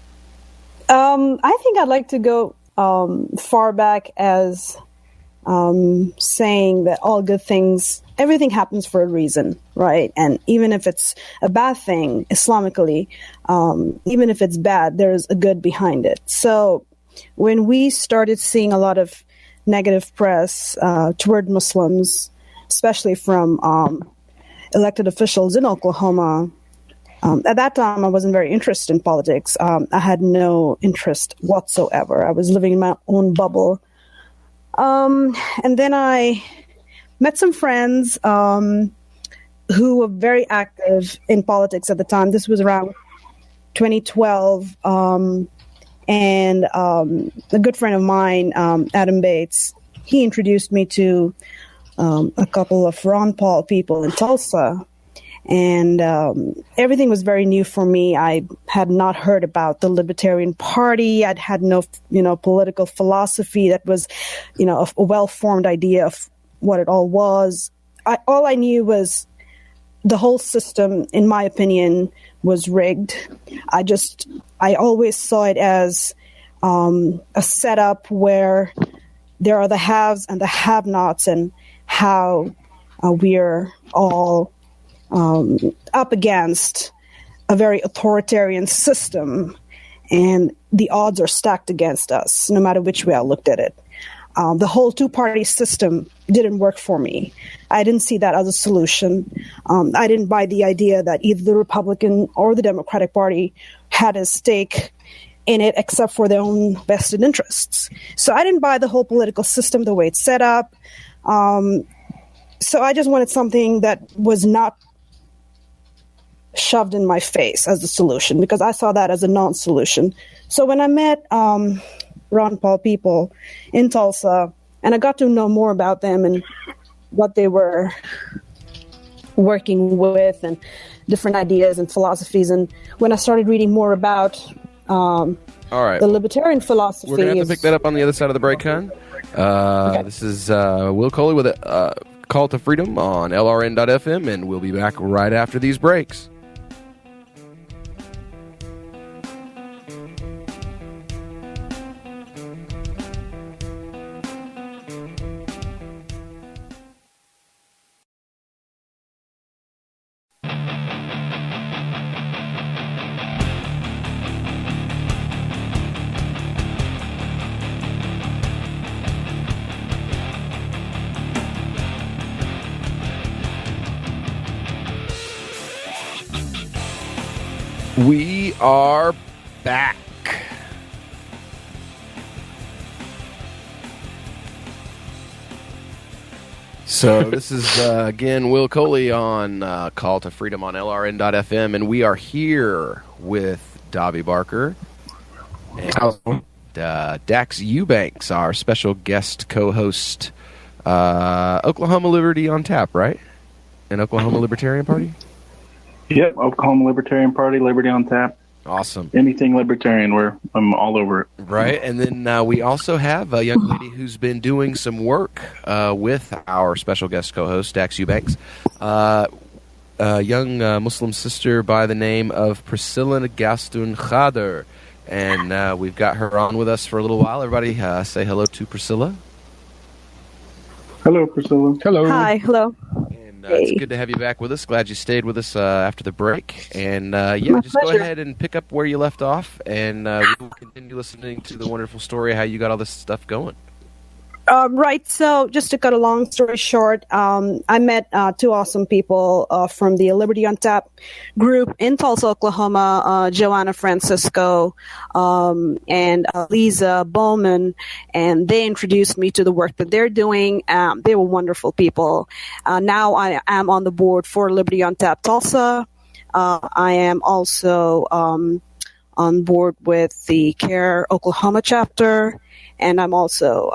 I think I'd like to go far back as saying that all good things, everything happens for a reason, right? And even if it's a bad thing, Islamically, even if it's bad, there's a good behind it. So when we started seeing a lot of negative press toward Muslims, especially from elected officials in Oklahoma, at that time, I wasn't very interested in politics. I had no interest whatsoever. I was living in my own bubble. And then I met some friends who were very active in politics at the time. This was around 2012. And a good friend of mine, Adam Bates, he introduced me to a couple of Ron Paul people in Tulsa. And everything was very new for me. I had not heard about the Libertarian Party. I'd had no, political philosophy that was, a well-formed idea of what it all was. All I knew was the whole system, in my opinion, was rigged. I always saw it as a setup where there are the haves and the have-nots, and how we're all up against a very authoritarian system, and the odds are stacked against us, no matter which way I looked at it. The whole two-party system didn't work for me. I didn't see that as a solution. I didn't buy the idea that either the Republican or the Democratic Party had a stake in it, except for their own vested interests. So I didn't buy the whole political system the way it's set up. So I just wanted something that was not shoved in my face as a solution, because I saw that as a non-solution. So when I met Ron Paul people in Tulsa, and I got to know more about them and what they were working with and different ideas and philosophies, and when I started reading more about all right, the libertarian philosophy. We're going to have to pick that up on the other side of the break, hon. Okay. This is Will Coley with a Call to Freedom on LRN.FM, and we'll be back right after these breaks. We are back. So this is, again, Will Coley on Call to Freedom on LRN.FM, and we are here with Davi Barker. And Dax Ewbanks, our special guest co-host, Oklahoma Liberty on Tap, right? An Oklahoma Libertarian Party? Yep, Oklahoma Libertarian Party, Liberty on Tap. Awesome. Anything libertarian, I'm all over it. Right, and then we also have a young lady who's been doing some work with our special guest co-host, Dax Ewbanks, a young Muslim sister by the name of Priscilla Gaulston Khader. And we've got her on with us for a little while. Everybody say hello to Priscilla. Hello, Priscilla. Hello. Hi, hello. And it's good to have you back with us. Glad you stayed with us after the break. And My just pleasure. go ahead and pick up where you left off, and we'll continue listening to the wonderful story of how you got all this stuff going. Right. So just to cut a long story short, I met two awesome people from the Liberty on Tap group in Tulsa, Oklahoma, Joanna Francisco and Lisa Bowman, and they introduced me to the work that they're doing. They were wonderful people. Now I am on the board for Liberty on Tap Tulsa. I am also on board with the CARE Oklahoma chapter. And I'm also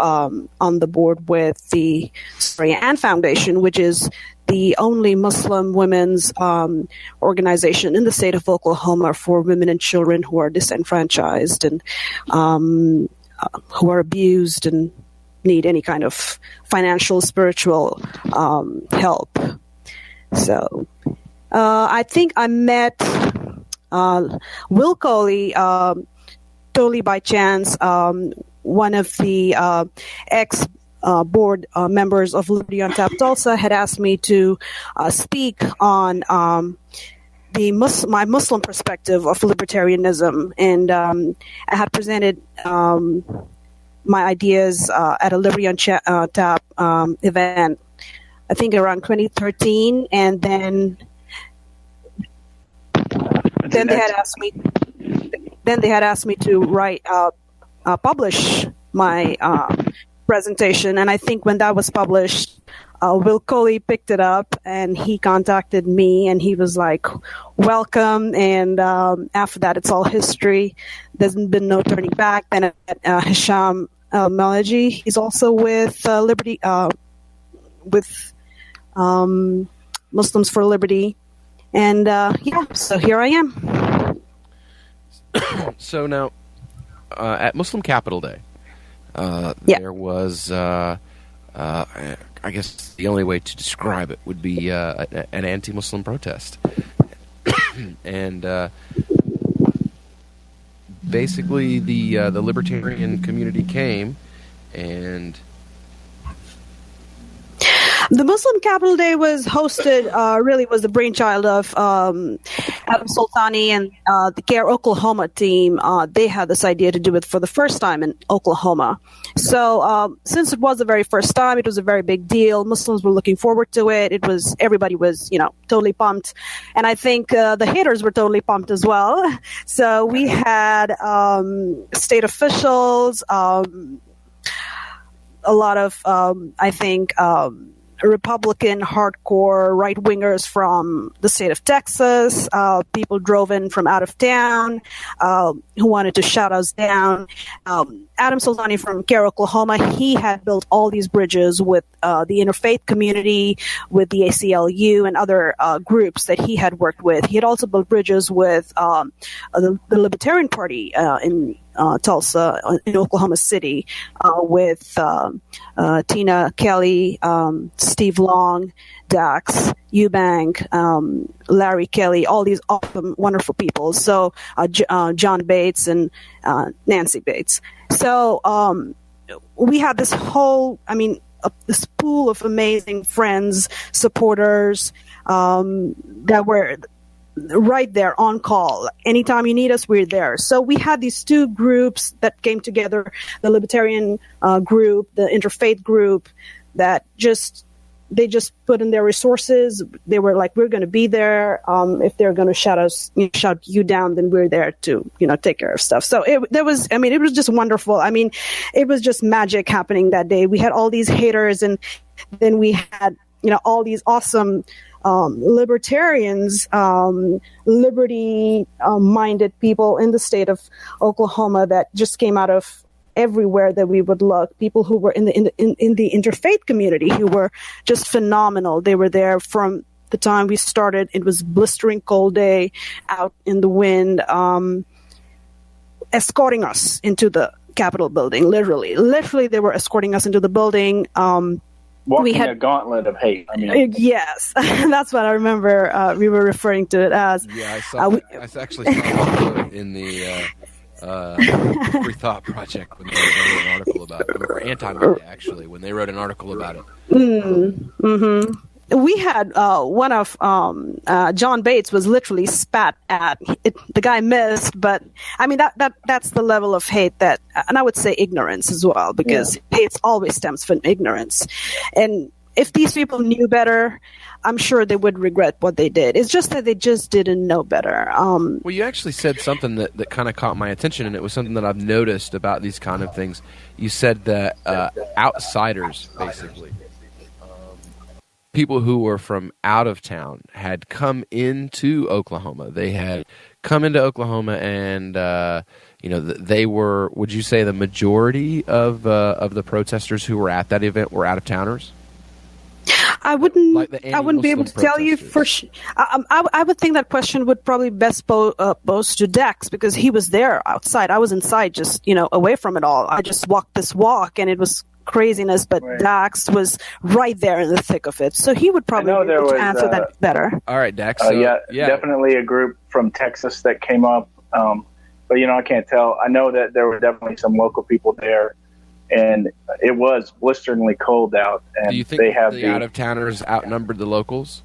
on the board with the Ann Foundation, which is the only Muslim women's organization in the state of Oklahoma for women and children who are disenfranchised and who are abused and need any kind of financial, spiritual help. So I think I met Will Coley totally by chance. One of the ex-board members of Liberty on Tap Tulsa had asked me to speak on my Muslim perspective of libertarianism, and I had presented my ideas at a Liberty on Tap event, I think around 2013, and then they had asked me. Then they had asked me to write. Publish my presentation, and I think when that was published, Will Coley picked it up and he contacted me and he was like, welcome, and after that it's all history. There's been no turning back. Then Hisham Melaji, he's also with Liberty, with Muslims for Liberty, and so here I am. So now, at Muslim Capital Day, there was, I guess the only way to describe it would be an anti-Muslim protest. And basically the libertarian community came and... The Muslim Capital Day was hosted, really was the brainchild of Adam Soltani and the CARE Oklahoma team. They had this idea to do it for the first time in Oklahoma. So since it was the very first time, it was a very big deal. Muslims were looking forward to it. Everybody was, totally pumped. And I think the haters were totally pumped as well. So we had state officials, a lot of, Republican hardcore right-wingers from the state of Texas. People drove in from out of town who wanted to shout us down. Adam Soltani from CARE Oklahoma, he had built all these bridges with the interfaith community, with the ACLU and other groups that he had worked with. He had also built bridges with the Libertarian Party in Tulsa, in Oklahoma City, with Tina Kelly, Steve Long, Dax Ewbanks, Larry Kelly, all these awesome, wonderful people. So John Bates and Nancy Bates. So we had this whole, this pool of amazing friends, supporters that were right there on call. Anytime you need us, we're there. So we had these two groups that came together, the Libertarian group, the Interfaith group, that they just put in their resources. They were like, we're going to be there. If they're going to shout you down, then we're there to, take care of stuff. So it was just wonderful. It was just magic happening that day. We had all these haters, and then we had all these awesome libertarians, liberty-minded people in the state of Oklahoma that just came out of everywhere that we would look. People who were in the interfaith community who were just phenomenal. They were there from the time we started. It was blistering cold day out in the wind, escorting us into the Capitol building. Literally, they were escorting us into the building. Walking a gauntlet of hate. I mean, yes, that's what I remember. We were referring to it as. Yeah, I actually saw it in the Free Thought Project when they wrote an article about it, or Anti-Media, actually, when they wrote an article about it. Mm-hmm. We had one of John Bates was literally spat at. The guy missed, but I mean that's the level of hate that, and I would say ignorance as well, because hate always stems from ignorance. And if these people knew better, I'm sure they would regret what they did. It's just that they just didn't know better. Well, you actually said something that kind of caught my attention, and it was something that I've noticed about these kind of things. You said that outsiders, basically, people who were from out of town, had come into Oklahoma. They had come into Oklahoma, and they were. Would you say the majority of the protesters who were at that event were out of towners? I wouldn't. Like I wouldn't be able to tell you for sure. I would think that question would probably best pose to Dax, because he was there outside. I was inside, just away from it all. I just walked this walk, and it was craziness. But right. Dax was right there in the thick of it, so he would probably be able to answer that better. All right, Dax. Yeah, definitely a group from Texas that came up. But I can't tell. I know that there were definitely some local people there. And it was blisteringly cold out. And do you think the out-of-towners outnumbered the locals?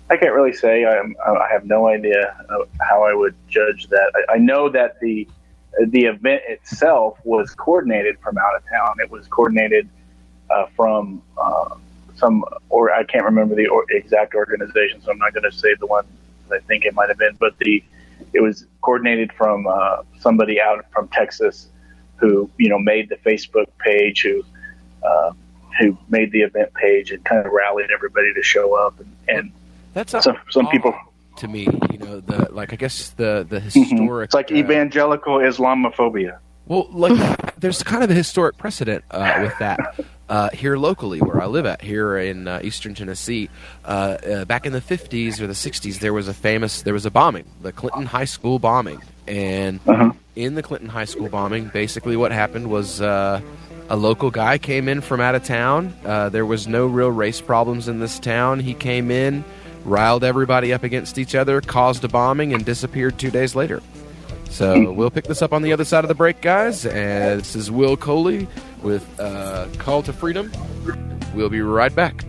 I can't really say. I have no idea how I would judge that. I know that the event itself was coordinated from out of town. It was coordinated from or I can't remember the exact organization, so I'm not going to say the one I think it might have been. But it was coordinated from somebody out from Texas, who made the Facebook page, who made the event page, and kind of rallied everybody to show up. And that's some people to me, I guess the historic. It's like evangelical Islamophobia. Well, there's kind of a historic precedent with that here locally, where I live at, here in eastern Tennessee. Back in the 50s or the 60s, there was a bombing, the Clinton High School bombing, and in the Clinton High School bombing, basically what happened was a local guy came in from out of town. There was no real race problems in this town. He came in, riled everybody up against each other, caused a bombing, and disappeared 2 days later. So we'll pick this up on the other side of the break, guys. And this is Will Coley with Call to Freedom. We'll be right back.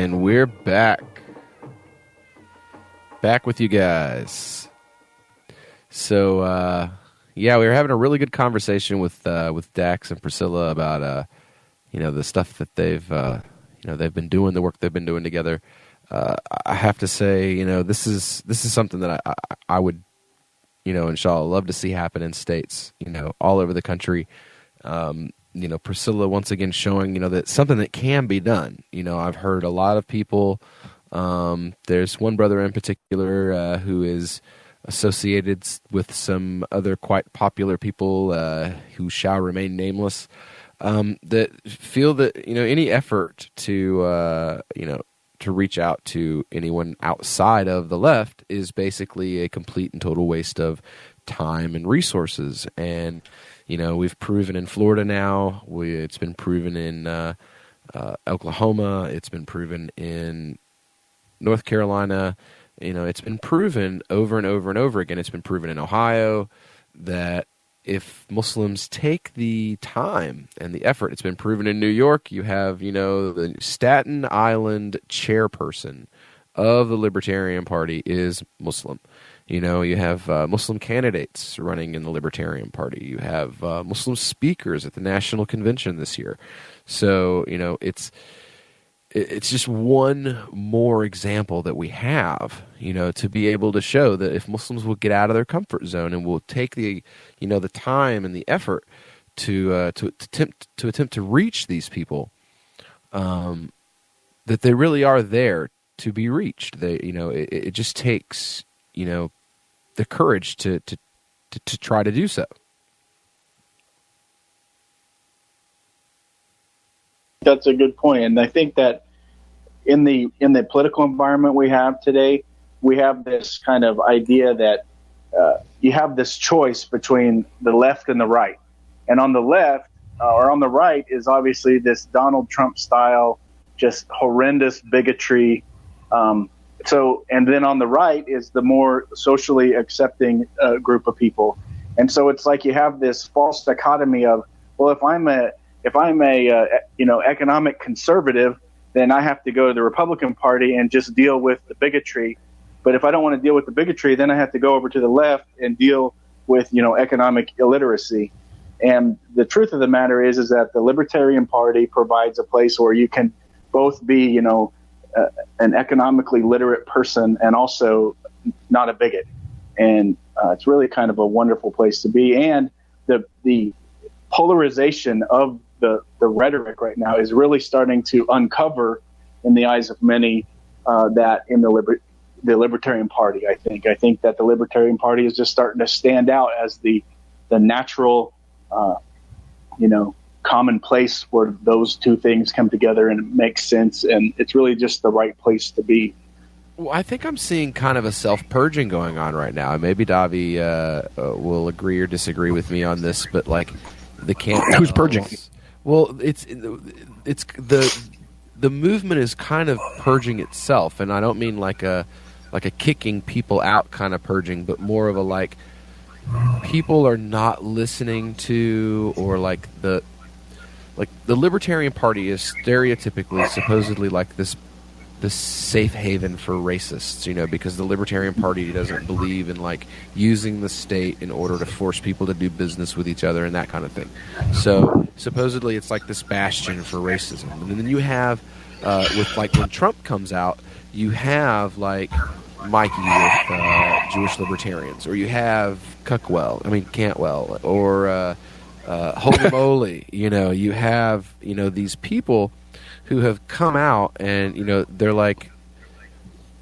And we're back with you guys. So, we were having a really good conversation with Dax and Priscilla about, the stuff that they've been doing, the work they've been doing together. I have to say, this is something that I would, inshallah, love to see happen in states, all over the country. Priscilla once again showing, that something that can be done. I've heard a lot of people, there's one brother in particular who is associated with some other quite popular people who shall remain nameless, that feel that, any effort to reach out to anyone outside of the left is basically a complete and total waste of time and resources. And we've proven in Florida now. It's been proven in Oklahoma. It's been proven in North Carolina. It's been proven over and over and over again. It's been proven in Ohio that if Muslims take the time and the effort, it's been proven in New York. You have, the Staten Island chairperson of the Libertarian Party is Muslim. You have Muslim candidates running in the Libertarian Party. You have Muslim speakers at the National Convention this year. So, it's just one more example that we have, to be able to show that if Muslims will get out of their comfort zone and will take the time and the effort to attempt to reach these people, that they really are there to be reached. It just takes, the courage to try to do so. That's a good point, and I think that in the political environment we have today, we have this kind of idea that you have this choice between the left and the right, and on the left or on the right is obviously this Donald Trump style, just horrendous bigotry. And then on the right is the more socially accepting group of people, and so it's like you have this false dichotomy of, well, if I'm a economic conservative, then I have to go to the Republican Party and just deal with the bigotry. But if I don't want to deal with the bigotry, then I have to go over to the left and deal with, economic illiteracy. And the truth of the matter is that the Libertarian Party provides a place where you can both be, an economically literate person and also not a bigot. And it's really kind of a wonderful place to be. And the polarization of the rhetoric right now is really starting to uncover in the eyes of many that in the Libertarian Party. I think that the Libertarian Party is just starting to stand out as the natural, common place where those two things come together and it makes sense, and it's really just the right place to be. Well, I think I'm seeing kind of a self-purging going on right now. Maybe Davi will agree or disagree with me on this, but like the camp. Who's purging? Well, it's the movement is kind of purging itself, and I don't mean like a kicking people out kind of purging, but more of a like people are not listening to, or like the Libertarian Party is stereotypically supposedly like this safe haven for racists, because the Libertarian Party doesn't believe in like using the state in order to force people to do business with each other and that kind of thing. So supposedly it's like this bastion for racism. And then you have with like when Trump comes out, you have like Mikey with Jewish libertarians, or you have Cantwell, or Holy Moly. You have these people who have come out and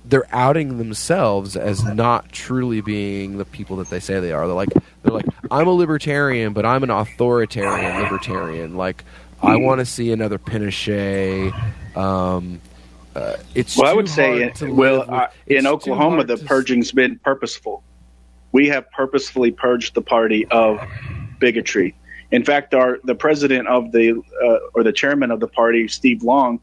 they're outing themselves as not truly being the people that they say they are. They're like I'm a libertarian, but I'm an authoritarian libertarian. Like I want to see another Pinochet. It's I would say in Oklahoma the purging's been purposeful. We have purposefully purged the party of bigotry. In fact, the president of or the chairman of the party, Steve Long,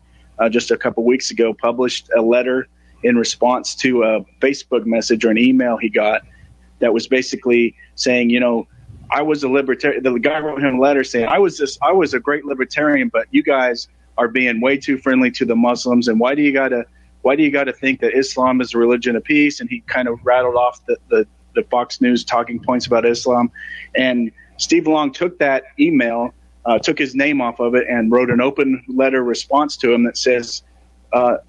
just a couple weeks ago, published a letter in response to a Facebook message or an email he got that was basically saying, I was a libertarian. The guy wrote him a letter saying, I was a great libertarian, but you guys are being way too friendly to the Muslims, and why do you gotta think that Islam is a religion of peace? And he kind of rattled off the Fox News talking points about Islam, and Steve Long took that email, took his name off of it, and wrote an open letter response to him that says,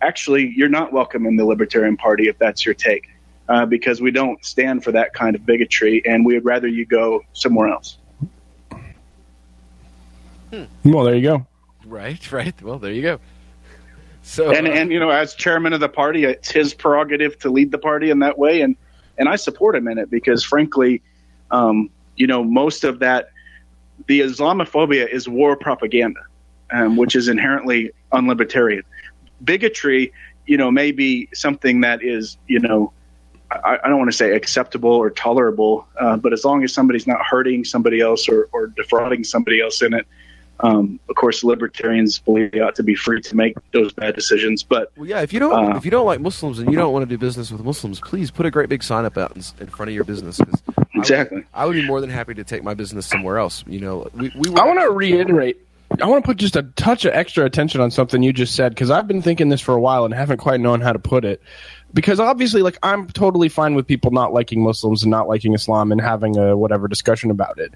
actually, you're not welcome in the Libertarian Party if that's your take, because we don't stand for that kind of bigotry, and we would rather you go somewhere else. Well, there you go. Right. Well, there you go. So, and as chairman of the party, it's his prerogative to lead the party in that way, and I support him in it because, frankly, most of that, the Islamophobia is war propaganda, which is inherently unlibertarian. Bigotry, may be something that is, I don't want to say acceptable or tolerable, but as long as somebody's not hurting somebody else or defrauding somebody else in it, Of course, libertarians believe they ought to be free to make those bad decisions. But well, yeah, if you don't like Muslims and you don't want to do business with Muslims, please put a great big sign up out in front of your business. Cause exactly, I would be more than happy to take my business somewhere else. You know, I want to reiterate. I want to put just a touch of extra attention on something you just said, because I've been thinking this for a while and haven't quite known how to put it. Because obviously, like, I'm totally fine with people not liking Muslims and not liking Islam and having a whatever discussion about it.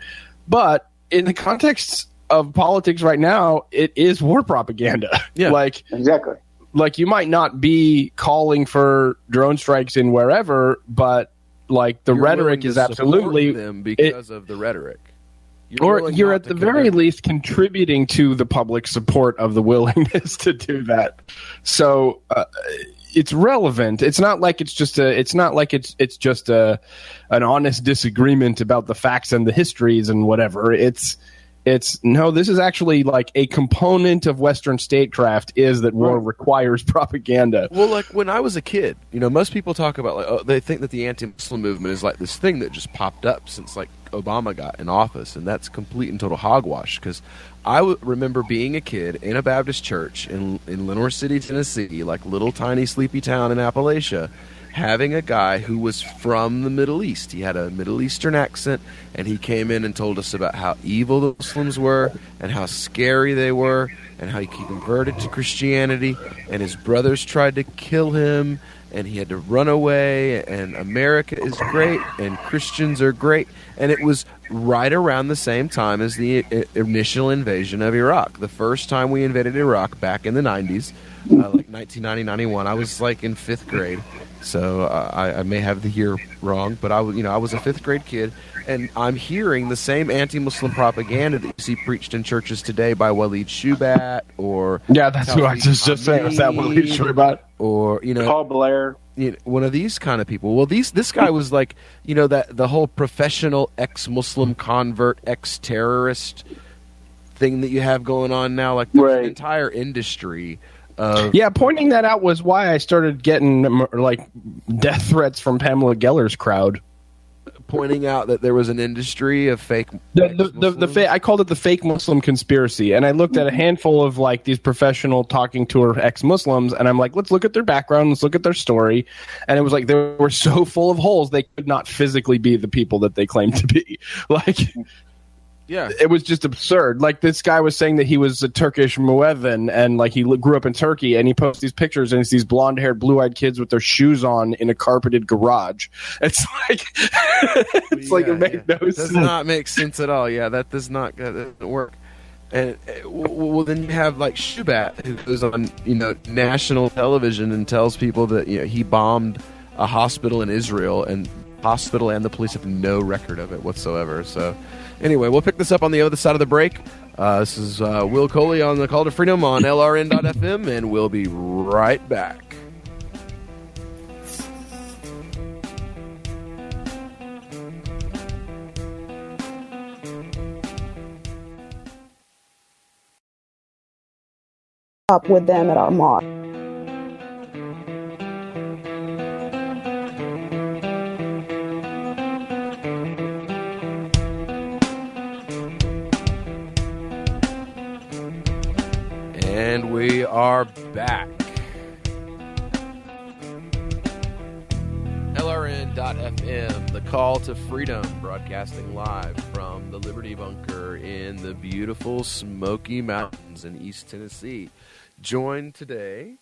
But in the context of politics right now, it is war propaganda. Yeah, exactly. Like, you might not be calling for drone strikes in wherever, but like the rhetoric is absolutely them because of the rhetoric. You're at the very least contributing to the public support of the willingness to do that. So it's relevant. It's not like it's just an honest disagreement about the facts and the histories and whatever. It's no, this is actually like a component of Western statecraft is that war requires propaganda. Well, like when I was a kid, you know, most people talk about like they think that the anti-Muslim movement is like this thing that just popped up since like Obama got in office, and that's complete and total hogwash. Because I remember being a kid in a Baptist church in Lenoir City, Tennessee, like little tiny sleepy town in Appalachia, having a guy who was from the Middle East. He had a Middle Eastern accent, and he came in and told us about how evil the Muslims were and how scary they were and how he converted to Christianity, and his brothers tried to kill him, and he had to run away, and America is great, and Christians are great. And it was right around the same time as the initial invasion of Iraq. The first time we invaded Iraq back in the 90s, like 1990, 91, I was like in 5th grade. So I may have the year wrong, but I was a 5th grade kid, and I'm hearing the same anti-Muslim propaganda that you see preached in churches today by Waleed Shubat or that's who I just said. Is that Waleed Shubat or Paul Blair? One of these kind of people. Well, this guy was like, that the whole professional ex-Muslim convert, ex-terrorist thing that you have going on now. Like there's an entire industry. Pointing that out was why I started getting like death threats from Pamela Geller's crowd. Pointing out that there was an industry of fake. I called it the fake Muslim conspiracy, and I looked at a handful of like these professional talking tour ex-Muslims, and I'm like, let's look at their background, let's look at their story, and it was like they were so full of holes they could not physically be the people that they claimed to be. Like. Yeah, it was just absurd. Like this guy was saying that he was a Turkish muezzin and like he grew up in Turkey, and he posts these pictures and it's these blonde-haired, blue-eyed kids with their shoes on in a carpeted garage. It's like it makes no sense. Does not make sense at all. Yeah, that doesn't work. And well, then you have like Shubat, who goes on national television and tells people that he bombed a hospital in Israel, and the police have no record of it whatsoever. So. Anyway, we'll pick this up on the other side of the break. This is Will Coley on the Call to Freedom on LRN.FM, and we'll be right back. Up with them at our mosque. And we are back. LRN.FM, the Call to Freedom, broadcasting live from the Liberty Bunker in the beautiful Smoky Mountains in East Tennessee. Joined today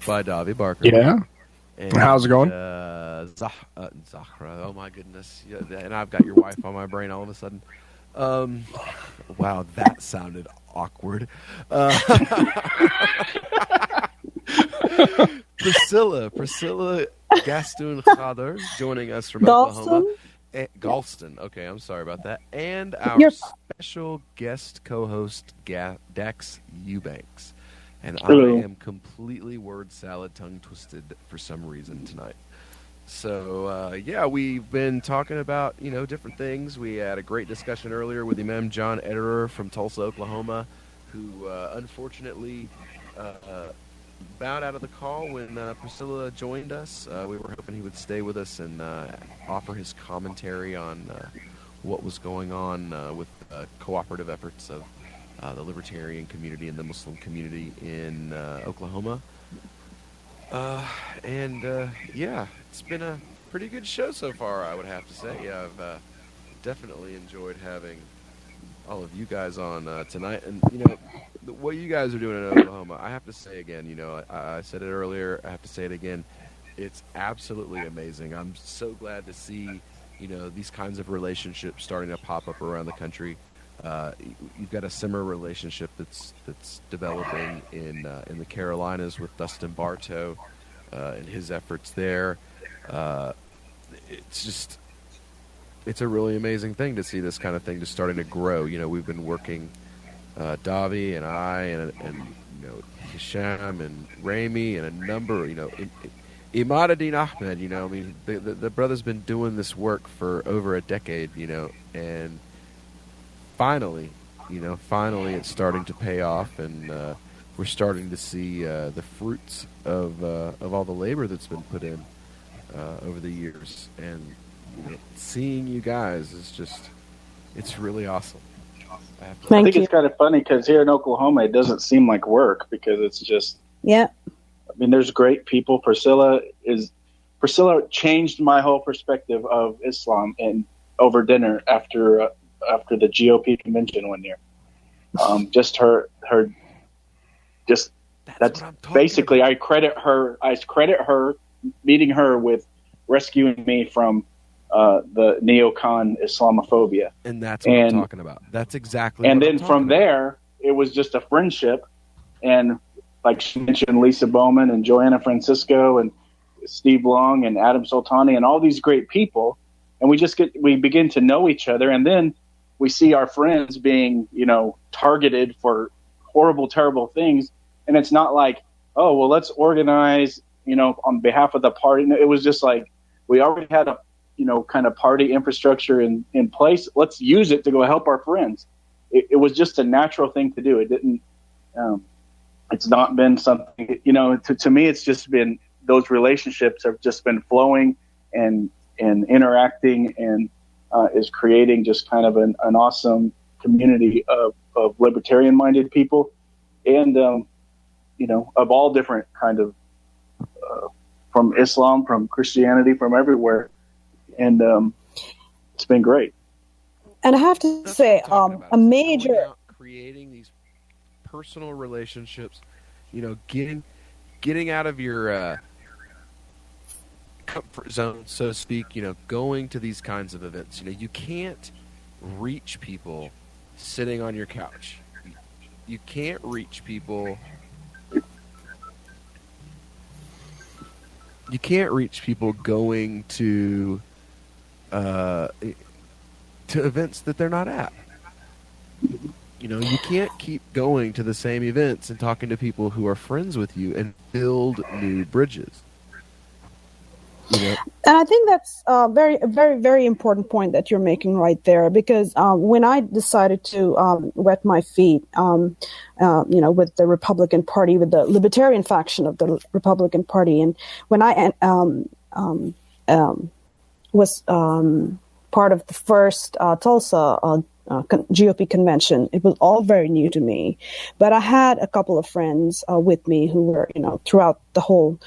by Davi Barker. Yeah. And, how's it going? Zahra. Oh my goodness. Yeah, and I've got your wife on my brain all of a sudden. Wow, that sounded awkward. Priscilla Gaulston Khader joining us from Oklahoma. Gaulston. Okay, I'm sorry about that. And our special guest co-host Dax Ewbanks. And Hello. I am completely word salad, tongue twisted for some reason tonight. So, we've been talking about, different things. We had a great discussion earlier with Imam John Ederer from Tulsa, Oklahoma, who unfortunately bowed out of the call when Priscilla joined us. We were hoping he would stay with us and offer his commentary on what was going on with cooperative efforts of the libertarian community and the Muslim community in Oklahoma. Yeah, it's been a pretty good show so far, I would have to say. I've definitely enjoyed having all of you guys on tonight. And, what you guys are doing in Oklahoma, I have to say again, I said it earlier, I have to say it again. It's absolutely amazing. I'm so glad to see, these kinds of relationships starting to pop up around the country. You've got a similar relationship that's developing in the Carolinas with Dustin Bartow and his efforts there. It's a really amazing thing to see this kind of thing just starting to grow. We've been working, Davi and I and Hisham and Rami and a number, Imaduddin Ahmed, the brother's been doing this work for over a decade, and finally it's starting to pay off, and we're starting to see the fruits of all the labor that's been put in over the years, and seeing you guys is it's really awesome. I think it's kind of funny because here in Oklahoma it doesn't seem like work because it's just there's great people. Priscilla changed my whole perspective of Islam and over dinner after the GOP convention one year. That's basically about. I credit her meeting her with rescuing me from the neocon Islamophobia. And that's what I'm talking about. That's exactly and what then I'm from about. There, it was just a friendship. And like she mentioned, Lisa Bowman and Joanna Francisco and Steve Long and Adam Soltani and all these great people. And we begin to know each other. And then we see our friends being, targeted for horrible, terrible things. And it's not like, oh, well, let's organize, on behalf of the party. It was just like, we already had a, kind of party infrastructure in place. Let's use it to go help our friends. It was just a natural thing to do. It didn't, it's not been something, to me, it's just been, those relationships have just been flowing and interacting and is creating just kind of an awesome community of libertarian minded people and, of all different kind of, from Islam, from Christianity, from everywhere. And it's been great. And I have to say, a major creating these personal relationships, getting out of your comfort zone, so to speak, going to these kinds of events. You can't reach people sitting on your couch. You can't reach people. You can't reach people going to events that they're not at. You can't keep going to the same events and talking to people who are friends with you and build new bridges. And I think that's a very, very, very important point that you're making right there, because when I decided to wet my feet, with the Republican Party, with the libertarian faction of the Republican Party, and when I was part of the first Tulsa GOP convention, it was all very new to me. But I had a couple of friends with me who were, throughout the whole,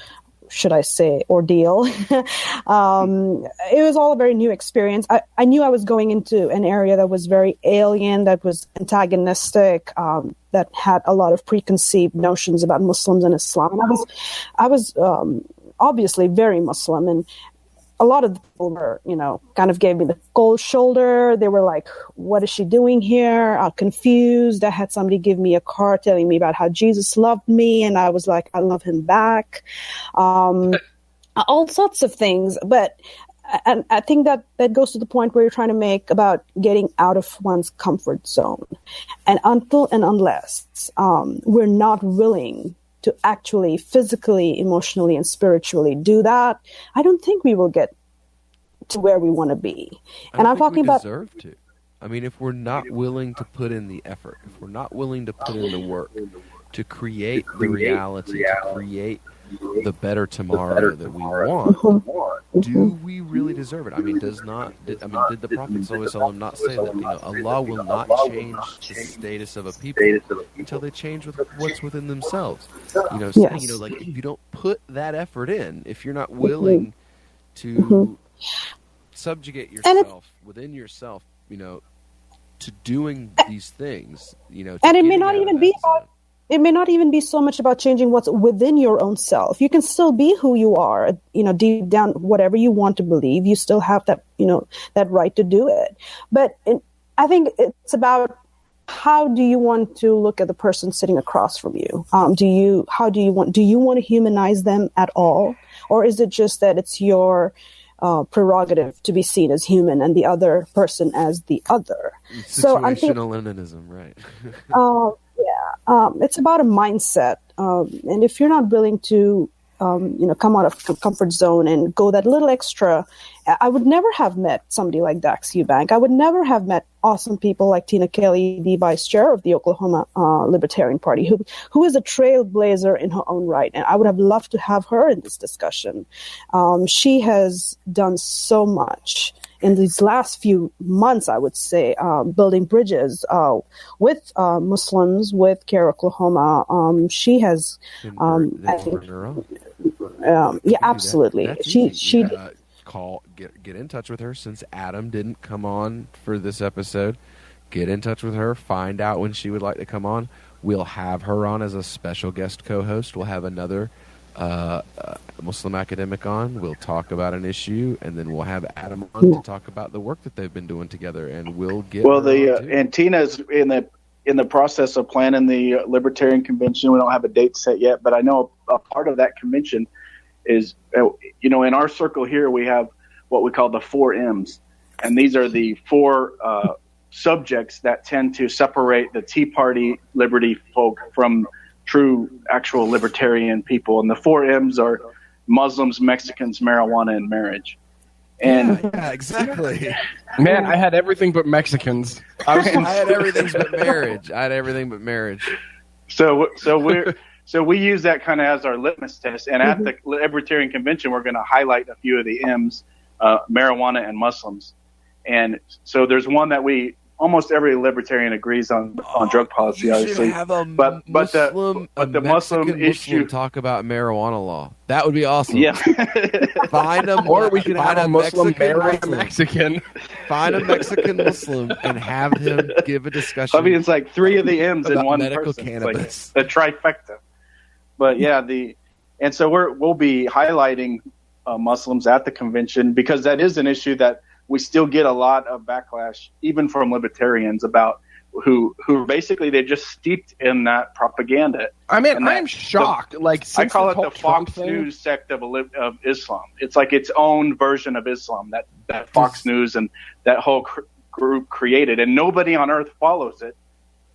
should I say, ordeal. It was all a very new experience. I knew I was going into an area that was very alien, that was antagonistic, that had a lot of preconceived notions about Muslims and Islam. And I was obviously very Muslim, and a lot of the people were, kind of gave me the cold shoulder. They were like, what is she doing here? Confused. I had somebody give me a card telling me about how Jesus loved me. And I was like, I love him back. All sorts of things. But and I think that goes to the point where you're trying to make about getting out of one's comfort zone. And until and unless we're not willing to actually physically, emotionally, and spiritually do that, I don't think we will get to where we want to be. And I'm talking about deserve to. I mean, if we're not willing to put in the effort, if we're not willing to put in the work to create the reality, to create the better tomorrow that we want, do we really deserve it? I mean, did the Prophet ﷺ not say that Allah will not change the status of a people until they change with what's within themselves? Saying, like, if you don't put that effort in, if you're not willing to subjugate yourself within yourself, to doing these things, and it may not even be about. It may not even be so much about changing what's within your own self. You can still be who you are, deep down, whatever you want to believe. You still have that, that right to do it. But I think it's about how do you want to look at the person sitting across from you? Do you want to humanize them at all, or is it just that it's your prerogative to be seen as human and the other person as the other? Situational leninism, right? It's about a mindset, and if you're not willing to, come out of comfort zone and go that little extra, I would never have met somebody like Dax Ewbanks. I would never have met awesome people like Tina Kelly, the vice chair of the Oklahoma Libertarian Party, who is a trailblazer in her own right, and I would have loved to have her in this discussion. She has done so much in these last few months, I would say, building bridges with Muslims, with CARE Oklahoma. She has, absolutely. Get in touch with her, since Adam didn't come on for this episode. Get in touch with her. Find out when she would like to come on. We'll have her on as a special guest co-host. We'll have another Muslim academic on. We'll talk about an issue, and then we'll have Adam on to talk about the work that they've been doing together. And we'll get and Tina's in the process of planning the Libertarian Convention. We don't have a date set yet, but I know a part of that convention is, in our circle here, we have what we call the 4 M's, and these are the 4 subjects that tend to separate the Tea Party liberty folk from true, actual libertarian people. And the 4 M's are Muslims, Mexicans, marijuana, and marriage. And yeah, exactly. Man, I had everything but Mexicans. I had everything but marriage. So we use that kind of as our litmus test. And at the Libertarian Convention, we're going to highlight a few of the M's, marijuana and Muslims. And so there's one that almost every libertarian agrees on drug policy, obviously. But the Muslim issue, talk about marijuana law. That would be awesome. Yeah. Find a or we could have a Muslim marry a Mexican. Find a Mexican Muslim and have him give a discussion. I mean, it's like 3 of the M's in one medical person. Cannabis. It's like a trifecta. But yeah, and so we'll be highlighting Muslims at the convention, because that is an issue that we still get a lot of backlash, even from libertarians, about who basically they're just steeped in that propaganda. I mean, I'm shocked. I call it the Fox News sect of Islam. It's like its own version of Islam that Fox News and that whole group created, and nobody on earth follows it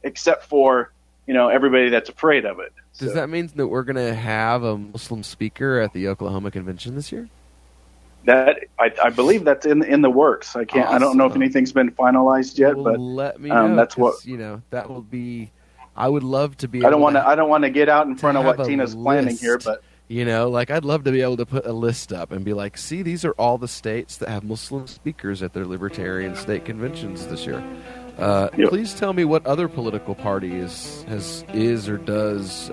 except for everybody that's afraid of it. Does that mean that we're going to have a Muslim speaker at the Oklahoma convention this year? That I believe that's in the works. I can't. Awesome. I don't know if anything's been finalized yet, but let me know. That's what that will be. I would love to be. I don't want to get out in front of what Tina's planning here, but I'd love to be able to put a list up and be like, see, these are all the states that have Muslim speakers at their libertarian state conventions this year. Please tell me what other political party is or does